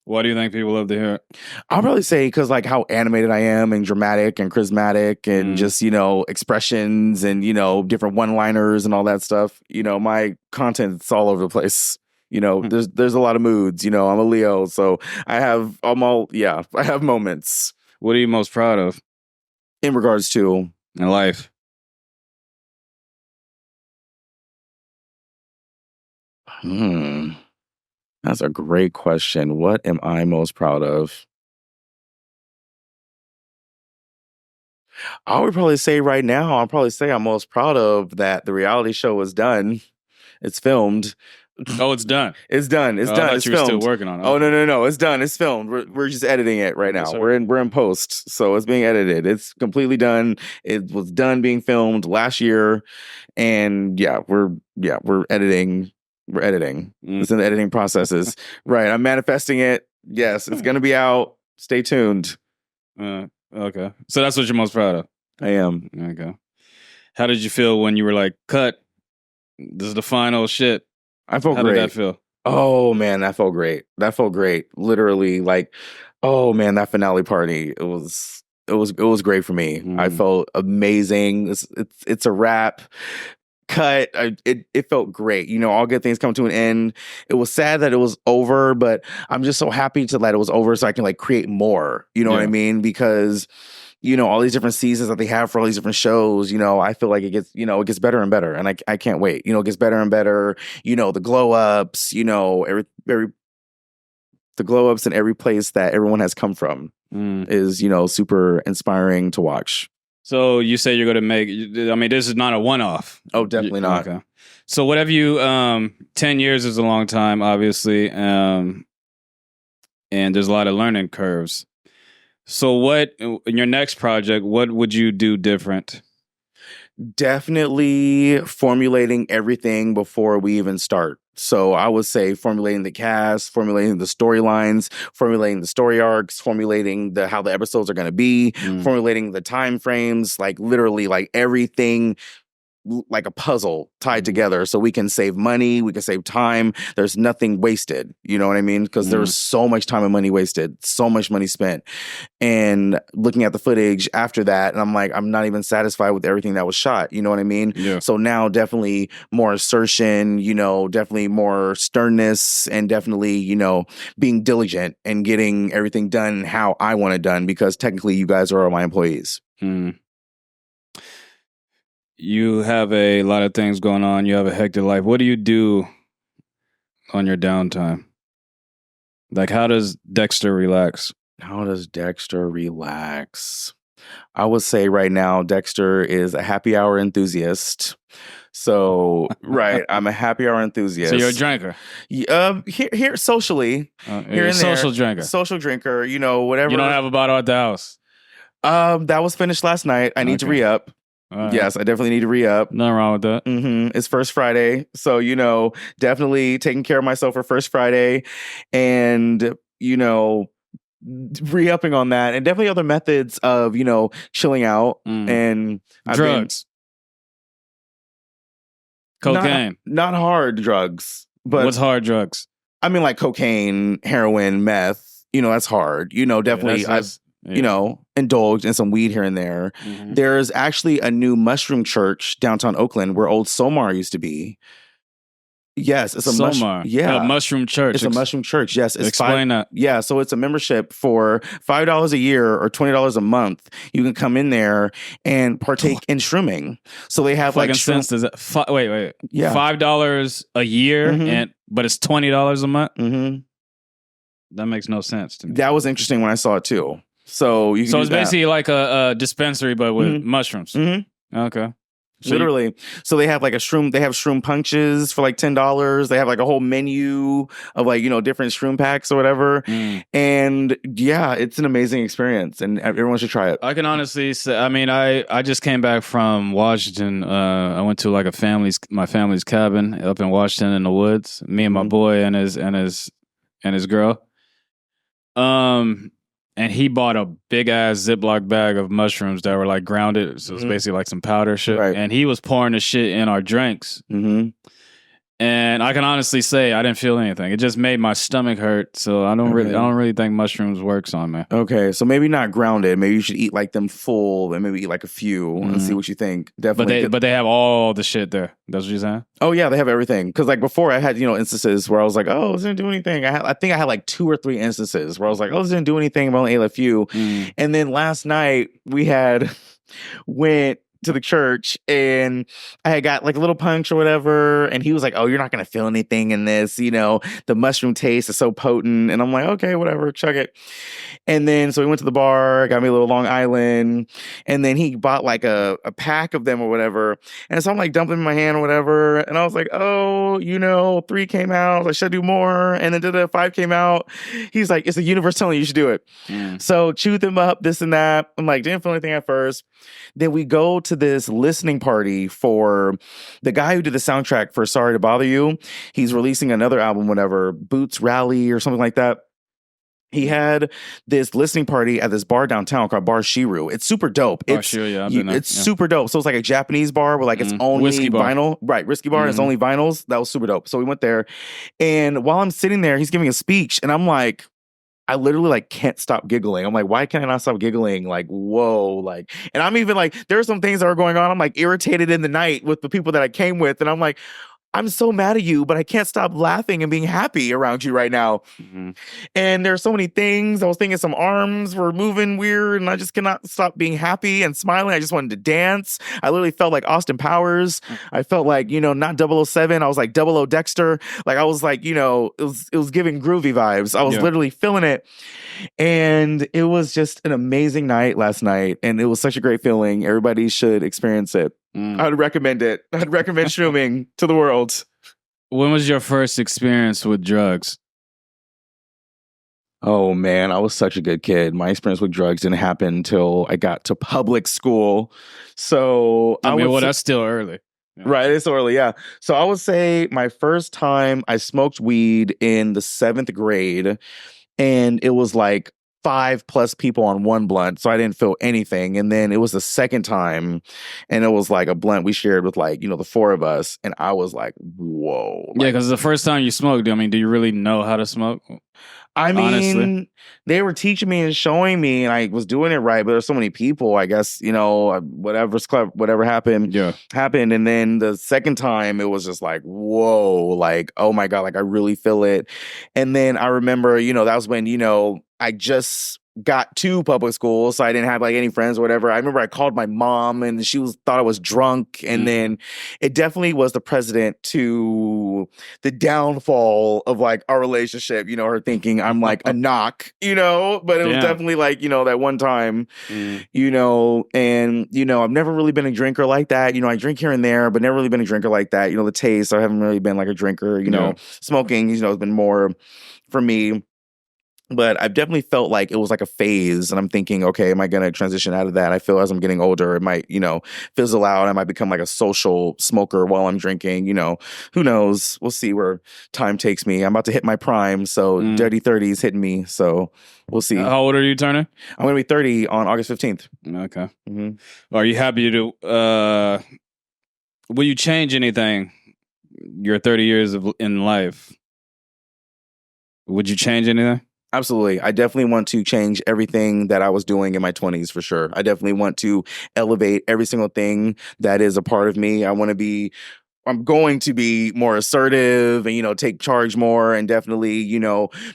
Why do you think people love to hear it? I'll probably say because like how animated I am and dramatic and charismatic and just, expressions and, different one-liners and all that stuff. My content's all over the place. There's a lot of moods. I'm a Leo, so I have I have moments. What are you most proud of? In regards to? In life. That's a great question. What am I most proud of? I would probably say right now, I'm most proud of that the reality show is done. It's filmed. Oh, it's done. It's done. It's I done. thought It's you were filmed. still working on it. Oh no! It's done. It's filmed. We're just editing it right now. Yes, we're in post, so it's being edited. It's completely done. It was done being filmed last year, and we're editing. We're editing. It's in the editing processes. Right. I'm manifesting it. Yes, it's gonna be out. Stay tuned. Okay. So that's what you're most proud of. I am. Okay. How did you feel when you were like, cut? This is the final shit. I felt great. How did that feel? Oh man, that felt great. Literally, like, oh man, that finale party. It was great for me. I felt amazing. It's a wrap. Cut. It felt great. All good things come to an end. It was sad that it was over, but I'm just so happy that it was over so I can like create more. You know what I mean? Because all these different seasons that they have for all these different shows, I feel like it gets better and better, and I can't wait. It gets better and better. The glow ups. Every the glow ups in every place that everyone has come from is super inspiring to watch. So you say you're going to make, this is not a one-off. Oh, definitely not. Okay. So what have you, 10 years is a long time, obviously. And there's a lot of learning curves. So what, in your next project, what would you do different? Definitely formulating everything before we even start. So I would say formulating the cast, formulating the storylines, formulating the story arcs, formulating how the episodes are going to be, formulating the time frames, like literally like everything like a puzzle tied together so we can save money, we can save time. There's nothing wasted. You know what I mean? Because there's so much time and money wasted, so much money spent. And looking at the footage after that, and I'm like, I'm not even satisfied with everything that was shot. You know what I mean? Yeah. So now definitely more assertion, definitely more sternness, and definitely, being diligent and getting everything done how I want it done, because technically you guys are all my employees. You have a lot of things going on. You have a hectic life. What do you do on your downtime? Like, how does Dexter relax? How does Dexter relax? I would say right now, Dexter is a happy hour enthusiast. So, right, I'm a happy hour enthusiast. So you're a drinker? Here socially. Here and social there. drinker. Social drinker, whatever. You don't have a bottle at the house? That was finished last night. I need to re-up. Right. Yes, I definitely need to re-up. Nothing wrong with that. It's First Friday. So, definitely taking care of myself for First Friday and, re-upping on that, and definitely other methods of, chilling out and drugs. Cocaine. Not hard drugs. But what's hard drugs? I mean, like cocaine, heroin, meth, that's hard. Definitely indulged in some weed here and there. There's actually a new mushroom church downtown Oakland where old Somar used to be. Yes, it's a Somar. A mushroom church. It's a mushroom church. Yes, it's explain that. Yeah, so it's a membership for $5 a year or $20 a month. You can come in there and partake in shrooming. So they have like sense. Does it? Wait. Yeah, $5 a year, but it's $20 a month. That makes no sense to me. That was interesting when I saw it too. So it's basically like a dispensary, but with mushrooms. Okay. Literally. So they have like they have shroom punches for like $10. They have like a whole menu of like, different shroom packs or whatever. And yeah, it's an amazing experience and everyone should try it. I can honestly say, I mean, I just came back from Washington. I went to like my family's cabin up in Washington in the woods. Me and my boy and his girl. And he bought a big ass Ziploc bag of mushrooms that were like grounded. So it's basically like some powder shit. Right. And he was pouring the shit in our drinks. And I can honestly say I didn't feel anything. It just made my stomach hurt. So I don't really think mushrooms works on me. Okay, so maybe not grounded. Maybe you should eat like them full, and maybe eat like a few and see what you think. Definitely, but they have all the shit there. That's what you're saying? Oh yeah, they have everything. Because like before, I had instances where I was like, oh, this didn't do anything. I think I had like 2 or 3 instances where I was like, oh, this didn't do anything. I only ate a few. And then last night we went to the church and I had got like a little punch or whatever, and he was like, oh, you're not gonna feel anything in this, the mushroom taste is so potent. And I'm like, okay, whatever, chug it. And then so we went to the bar, got me a little Long Island, and then he bought like a pack of them or whatever. And so I'm like dumping in my hand or whatever, and I was like, oh, 3 came out, I should do more. And then 5 came out. He's like, it's the universe telling you should do it. So chewed them up, this and that. I'm like, didn't feel anything at first. Then we go to this listening party for the guy who did the soundtrack for Sorry to Bother You. He's releasing another album, whatever, Boots Rally or something like that. He had this listening party at this bar downtown called Bar Shiru. It's super dope. It's super dope. So it's like a Japanese bar with like its only vinyl. Right, Whiskey Bar. It's only vinyls. That was super dope. So we went there. And while I'm sitting there, he's giving a speech. And I'm like, I literally like can't stop giggling. I'm like, why can't I not stop giggling? Like, whoa, like, and I'm even like, there are some things that are going on. I'm like irritated in the night with the people that I came with. And I'm like, I'm so mad at you, but I can't stop laughing and being happy around you right now. And there's so many things. I was thinking some arms were moving weird and I just cannot stop being happy and smiling. I just wanted to dance. I literally felt like Austin Powers. I felt like, not 007. I was like 00 Dexter. Like I was like, it was giving groovy vibes. I was literally feeling it. And it was just an amazing night last night. And it was such a great feeling. Everybody should experience it. I'd recommend it. I'd recommend shrooming to the world. When was your first experience with drugs? Oh, man, I was such a good kid. My experience with drugs didn't happen until I got to public school. So that's still early. Yeah. Right, it's early, yeah. So I would say my first time I smoked weed in the 7th grade, and it was like 5+ people on one blunt, so I didn't feel anything. And then it was the second time, and it was like a blunt we shared with like, the 4 of us, and I was like, whoa. Yeah, because the first time you smoked, I mean, do you really know how to smoke? I mean, honestly, they were teaching me and showing me, and I was doing it right. But there's so many people, I guess, whatever happened. And then the second time, it was just like, whoa, like, oh my God, like I really feel it. And then I remember, that was when, I just got to public school, so I didn't have like any friends or whatever. I remember I called my mom and she thought I was drunk, and then it definitely was the precedent to the downfall of like our relationship, her thinking I'm like a knock, but it was definitely like, that one time, and I've never really been a drinker like that. I drink here and there, but never really been a drinker like that. The taste, I haven't really been like a drinker, smoking, has been more for me. But I've definitely felt like it was like a phase, and I'm thinking, okay, am I going to transition out of that? I feel as I'm getting older, it might, fizzle out. I might become like a social smoker while I'm drinking, who knows? We'll see where time takes me. I'm about to hit my prime, so dirty 30s hitting me, so we'll see. How old are you turning? I'm going to be 30 on August 15th. Okay. Are you happy to, will you change anything your 30 years in life? Would you change anything? Absolutely. I definitely want to change everything that I was doing in my 20s for sure. I definitely want to elevate every single thing that is a part of me. I'm going to be more assertive and, take charge more, and definitely,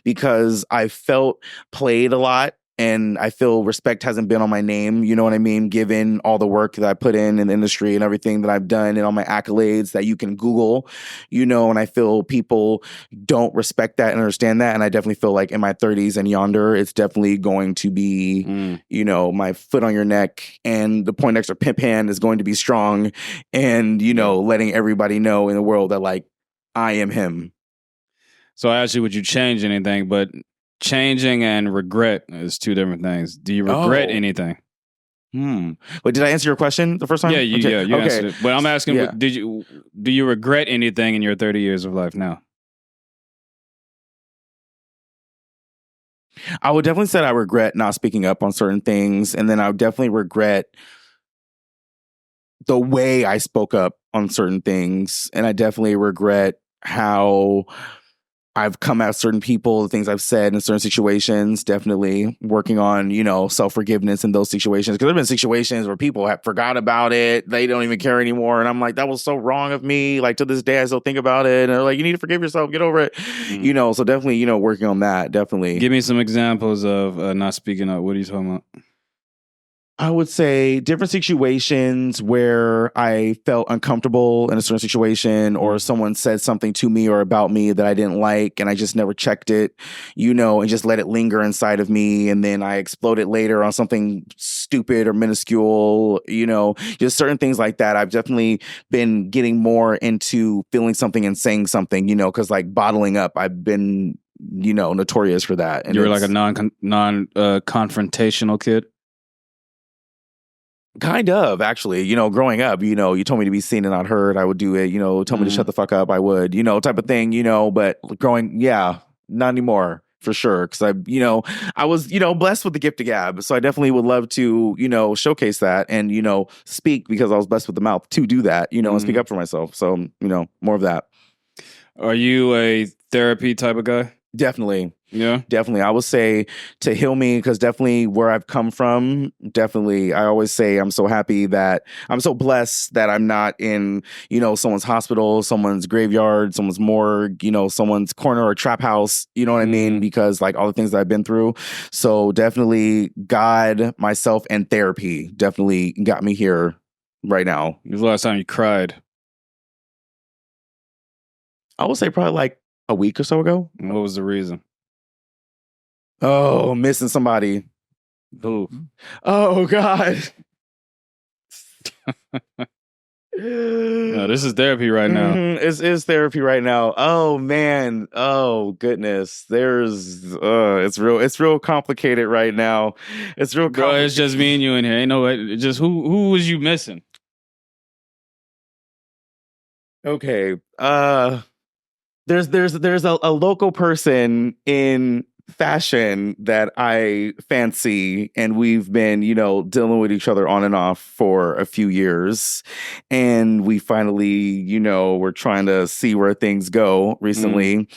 because I felt played a lot and I feel respect hasn't been on my name, you know what I mean, given all the work that I put in the industry and everything that I've done and all my accolades that you can Google, you know, and I feel people don't respect that and understand that. And I definitely feel like in my 30s and yonder, it's definitely going to be, you know, my foot on your neck, and the Poindexter pimp hand is going to be strong, and, you know, letting everybody know in the world that, like, I am him. So I asked you, would you change anything? But changing and regret is two different things. Do you regret anything? But did I answer your question the first time? Yeah, you answered it. But I'm asking, Yeah. do you regret anything in your 30 years of life now? I would definitely say I regret not speaking up on certain things, and then I would definitely regret the way I spoke up on certain things, and I definitely regret how I've come at certain people, the things I've said in certain situations. Definitely working on, you know, self-forgiveness in those situations, because there have been situations where people have forgot about it, they don't even care anymore, and I'm like, that was so wrong of me. Like, to this day I still think about it, and they're like, you need to forgive yourself, get over it. You know, so definitely, you know, working on that. Definitely. Give me some examples of not speaking up. What are you talking about? I would say different situations where I felt uncomfortable in a certain situation, or someone said something to me or about me that I didn't like, and I just never checked it, you know, and just let it linger inside of me. And then I exploded later on something stupid or minuscule, you know, just certain things like that. I've definitely been getting more into feeling something and saying something, you know, because like bottling up, I've been, you know, notorious for that. And you were like a non-confrontational kid? Kind of, actually, you know, growing up, you know, you told me to be seen and not heard, I would do it, you know, tell me to shut the fuck up, I would, you know, type of thing, you know, but not anymore, for sure. Cause I was, you know, blessed with the gift of gab. So I definitely would love to, you know, showcase that and, you know, speak, because I was blessed with the mouth to do that, you know, and speak up for myself. So, you know, more of that. Are you a therapy type of guy? Definitely. Yeah. Definitely. I would say to heal me, because definitely where I've come from, definitely, I always say I'm so happy that I'm so blessed that I'm not in, you know, someone's hospital, someone's graveyard, someone's morgue, you know, someone's corner or trap house, you know what I mean? Because like all the things that I've been through. So definitely God, myself, and therapy definitely got me here right now. When was the last time you cried? I would say probably like a week or so ago. And what was the reason? Oh, missing somebody. Who? Oh, God. No, this is therapy right now. It is therapy right now. Oh, man. Oh, goodness. It's real complicated right now. It's real complicated. Bro, it's just me and you in here. Ain't no way. Just who was you missing? Okay. There's a local person in fashion that I fancy, and we've been, you know, dealing with each other on and off for a few years, and we finally, you know, we're trying to see where things go recently.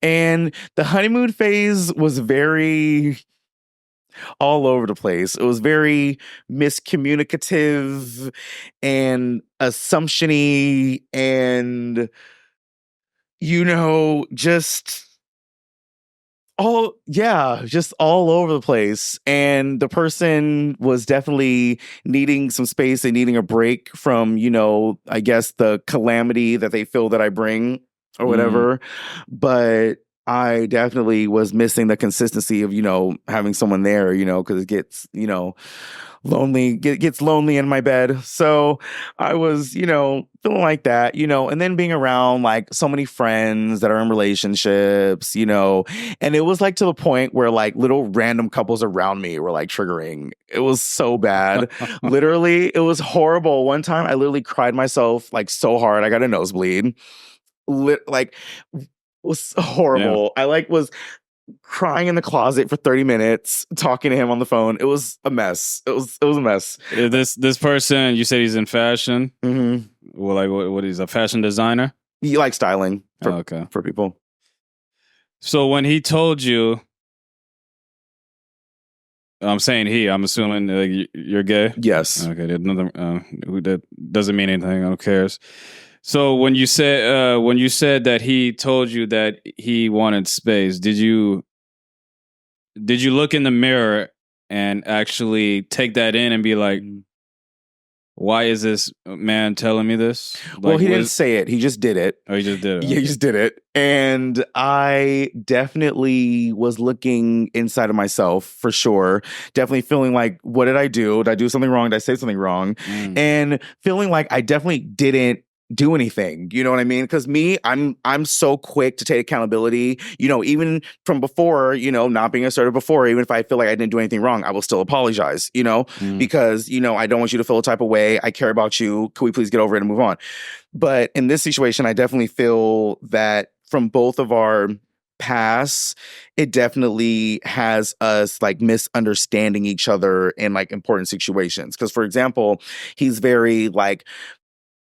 And the honeymoon phase was very all over the place. It was very miscommunicative and assumption-y, and, you know, just all over the place. And the person was definitely needing some space and needing a break from, you know, I guess the calamity that they feel that I bring or whatever. But I definitely was missing the consistency of, you know, having someone there, you know, because it gets, you know, gets lonely in my bed. So I was, you know, feeling like that, you know, and then being around like so many friends that are in relationships, you know, and it was like to the point where like little random couples around me were like triggering. It was so bad. Literally, it was horrible. One time I literally cried myself like so hard. I got a nosebleed. Like, was horrible. Yeah. I like was crying in the closet for 30 minutes, talking to him on the phone. It was a mess. It was a mess. This person, you said he's in fashion. Mm-hmm. Well, like what he's a fashion designer? He likes styling for people. So when he told you, I'm saying I'm assuming you're gay? Yes. Okay, that doesn't mean anything. Who cares? So when you said that he told you that he wanted space, did you did you look in the mirror and actually take that in and be like, why is this man telling me this? Like, well, he didn't say it. He just did it. Oh, he just did it. Yeah, he just did it. And I definitely was looking inside of myself for sure. Definitely feeling like, what did I do? Did I do something wrong? Did I say something wrong? And feeling like I definitely didn't do anything. You know what I mean? Because me, I'm so quick to take accountability. You know, even from before, you know, not being assertive before, even if I feel like I didn't do anything wrong, I will still apologize, you know, because, you know, I don't want you to feel a type of way. I care about you. Could we please get over it and move on? But in this situation, I definitely feel that from both of our pasts, it definitely has us like misunderstanding each other in like important situations. Because, for example, he's like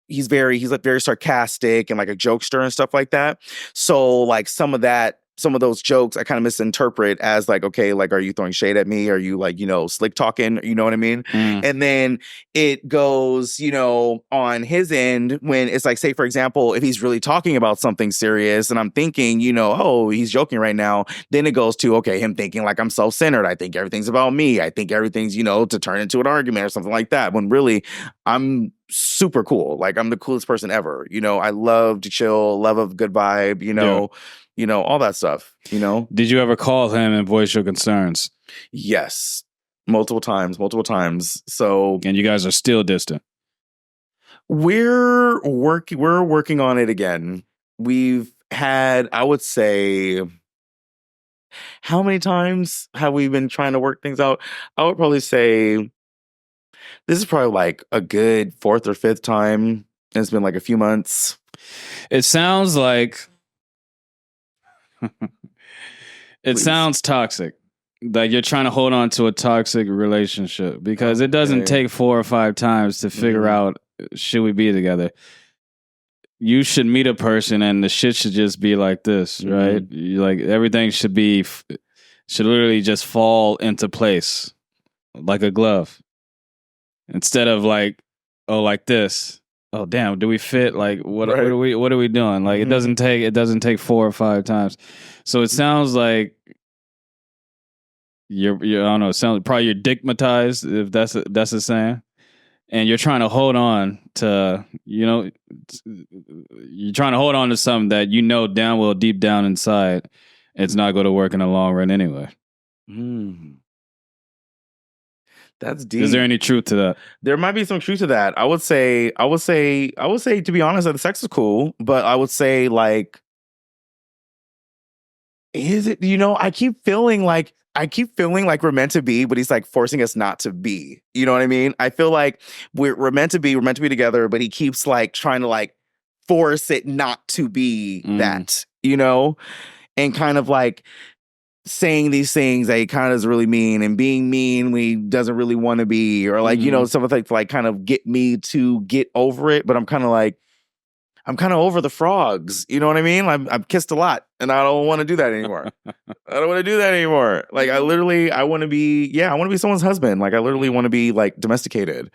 very sarcastic and like a jokester and stuff like that. So like some of those jokes I kind of misinterpret as like, okay, like, are you throwing shade at me? Are you like, you know, slick talking? You know what I mean? And then it goes, you know, on his end when it's like, say, for example, if he's really talking about something serious and I'm thinking, you know, oh, he's joking right now. Then it goes to, okay, him thinking like I'm self-centered. I think everything's about me. I think everything's, you know, to turn into an argument or something like that. When really I'm super cool. Like I'm the coolest person ever. You know, I love to chill, love a good vibe, you know. Yeah. You know, all that stuff, you know? Did you ever call him and voice your concerns? Yes. Multiple times. So, and you guys are still distant. We're working on it again. We've had, I would say, how many times have we been trying to work things out? I would probably say this is probably like a good fourth or fifth time. It's been like a few months. It sounds like it sounds toxic. Like you're trying to hold on to a toxic relationship because it doesn't take 4 or 5 times to figure out, should we be together? You should meet a person and the shit should just be like this, right? Like everything should literally just fall into place like a glove instead of like, oh, like this. Oh, damn, do we fit? Like, what are we doing? Like, it doesn't take 4 or 5 times. So it sounds like you're I don't know, it sounds probably you're digmatized, if that's a saying. And you're trying to hold on to, you know, you're trying to hold on to something that you know deep down inside, it's not going to work in the long run anyway. That's deep. Is there any truth to that? There might be some truth to that. I would say, to be honest, that the sex is cool, but I would say, like, is it, you know, I keep feeling like we're meant to be, but he's like forcing us not to be. You know what I mean? I feel like we're meant to be together, but he keeps like trying to like force it not to be that, you know, and kind of like saying these things that he kind of is really mean and being mean when he doesn't really want to be, or like, you know, something like kind of get me to get over it. But I'm kind of over the frogs. You know what I mean? I've kissed a lot and I don't want to do that anymore. Like I want to be someone's husband. Like I literally want to be like domesticated.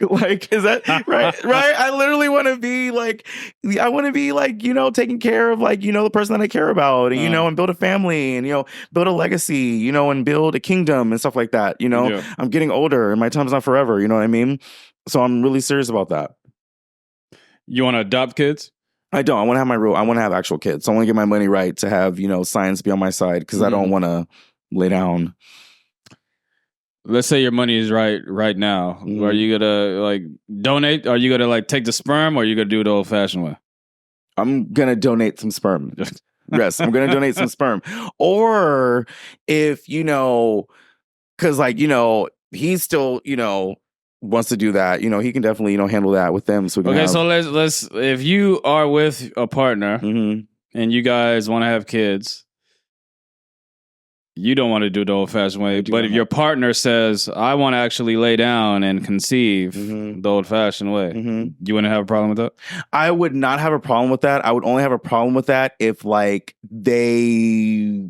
Like, is that right? I literally want to be like, you know, taking care of like, you know, the person that I care about, and, you know, and build a family and, you know, build a legacy, you know, and build a kingdom and stuff like that. You know, I'm getting older and my time's not forever. You know what I mean? So I'm really serious about that. You want to adopt kids? I don't. I want to have actual kids. So I want to get my money right to have, you know, science be on my side because I don't want to lay down. Let's say your money is right now. Are you gonna like donate? Are you gonna like take the sperm, or are you gonna do it the old fashioned way? I'm gonna donate some sperm. Yes, I'm gonna donate some sperm. Or if, you know, because like, you know, he's still, you know, wants to do that, you know, he can definitely, you know, handle that with them. So so let's if you are with a partner and you guys want to have kids. You don't want to do it the old-fashioned way, but if your partner says, I want to actually lay down and conceive the old-fashioned way, you wouldn't have a problem with that? I would not have a problem with that. I would only have a problem with that if, like, they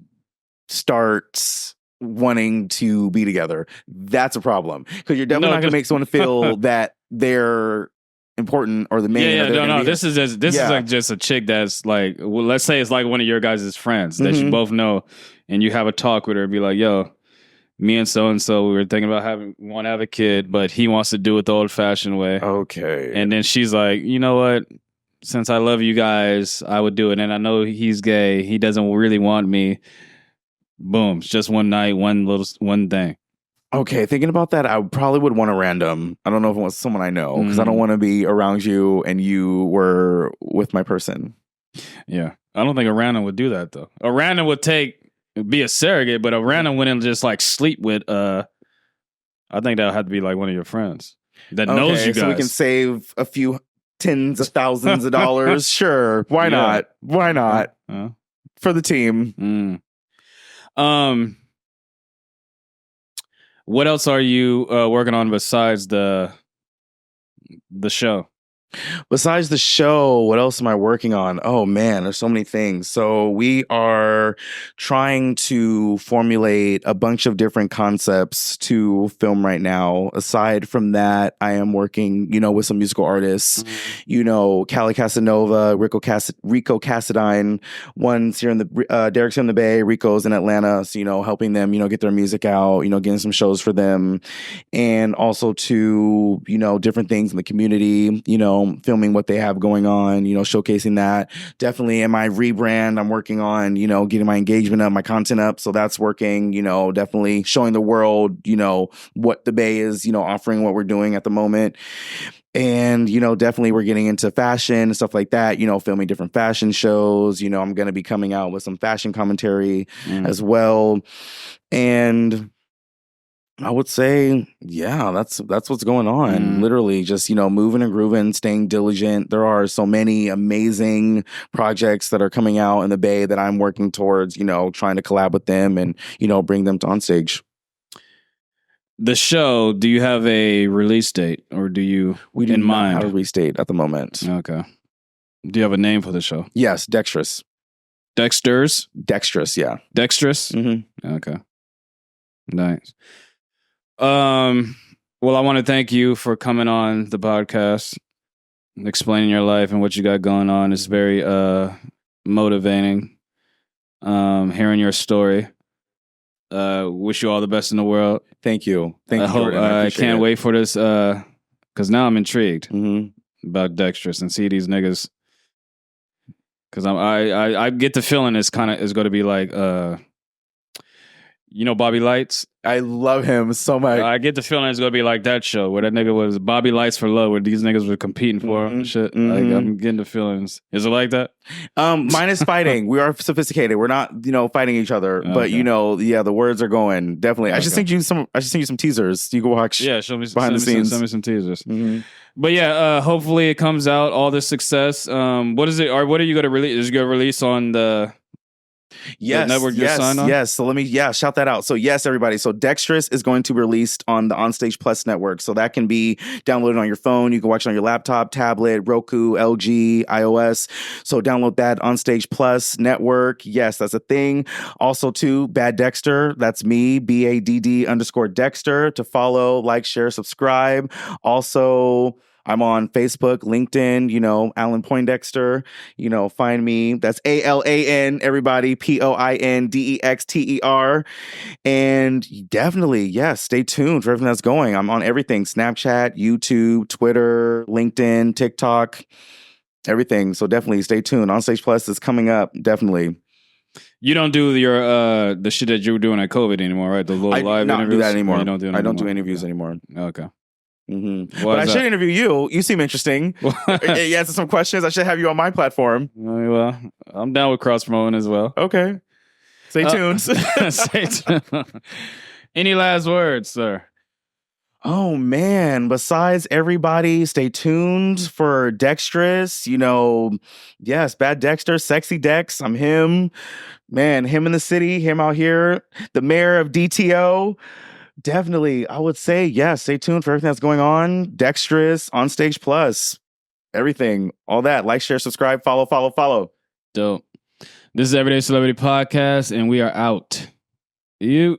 start wanting to be together. That's a problem. Because you're definitely not going to make someone feel that they're important or the main. Yeah, no. This is like just a chick that's like, well, let's say it's like one of your guys' friends that you both know, and you have a talk with her, and be like, yo, me and so we were thinking about want to have a kid, but he wants to do it the old fashioned way. Okay. And then she's like, you know what? Since I love you guys, I would do it. And I know he's gay. He doesn't really want me. Boom. It's just one night, one thing. Okay, thinking about that, I probably would want a random. I don't know if it was someone I know, because I don't want to be around you and you were with my person. Yeah. I don't think a random would do that, though. A random would be a surrogate, but a random wouldn't just like sleep with, I think that would have to be like one of your friends that knows you guys. So we can save a few tens of thousands of dollars. Sure. Why not? Why not? For the team. What else are you working on besides the show? Besides the show, what else am I working on? Oh man, there's so many things. So we are trying to formulate a bunch of different concepts to film right now. Aside from that, I am working, with some musical artists, Callie Casanova, Rico Cassadine, one's here in the Derek's here in the Bay, Rico's in Atlanta. So, helping them, get their music out, getting some shows for them, and also to, different things in the community, filming what they have going on, showcasing that. Definitely in my rebrand, I'm working on, getting my engagement up, my content up. So that's working, definitely showing the world, what the Bay is, offering, what we're doing at the moment. And, definitely we're getting into fashion and stuff like that, filming different fashion shows. I'm going to be coming out with some fashion commentary as well. And I would say, yeah, that's what's going on. Literally just, moving and grooving, staying diligent. There are so many amazing projects that are coming out in the Bay that I'm working towards, trying to collab with them and, bring them to on stage. The show, do you have a release date or do you We do not have a release date at the moment. Okay. Do you have a name for the show? Yes, Dexterous. Dexter's? Dexterous, yeah. Dexterous? Mm-hmm. Okay. Nice. Well, I want to thank you for coming on the podcast, explaining your life and what you got going on. It's very motivating. Hearing your story. Wish you all the best in the world. Thank you. Thank you. Jordan. I can't wait for this because now I'm intrigued about Dexterous and see these niggas. Because I get the feeling it's going to be like Bobby Lights. I love him so much. I get the feeling it's gonna be like that show where that nigga was Bobby Lights for Love, where these niggas were competing for him and shit. Like, I'm getting the feelings. Is it like that? Minus fighting. We are sophisticated. We're not, fighting each other. Okay. But the words are going definitely. I should send you some. teasers. You can watch. Yeah, show me behind the scenes. Send me some teasers. But yeah, hopefully it comes out. All this success. What is it? Or what are you gonna release? Is you gonna release on the? Yes, yes. So let me, shout that out. So yes, everybody. So Dexterous is going to be released on the Onstage Plus network. So that can be downloaded on your phone. You can watch it on your laptop, tablet, Roku, LG, iOS. So download that Onstage Plus network. Yes, that's a thing. Also too, Bad Dexter. That's me, BADD_Dexter, to follow, like, share, subscribe. Also, I'm on Facebook, LinkedIn, Alan Poindexter, find me. That's ALAN, everybody, POINDEXTER. And definitely, stay tuned for everything that's going. I'm on everything: Snapchat, YouTube, Twitter, LinkedIn, TikTok, everything. So definitely stay tuned. Onstage Plus is coming up, definitely. You don't do your the shit that you were doing at COVID anymore, right? The little live interviews? I don't do that anymore. You don't do it anymore. I don't do interviews anymore. Okay. But I should interview you. You seem interesting. You answer some questions. I should have you on my platform. Well, I'm down with cross promoting as well. Okay. Stay tuned. Stay tuned. Any last words, sir? Oh man, besides everybody, stay tuned for Dexterous. Yes, Bad Dexter, Sexy Dex. I'm him. Man, him in the city, him out here, the mayor of DTO. Definitely, I would say, stay tuned for everything that's going on. Dexterous, Onstage Plus, everything, all that. Like, share, subscribe, follow. Dope. This is Everyday Celebrity Podcast, and we are out. You.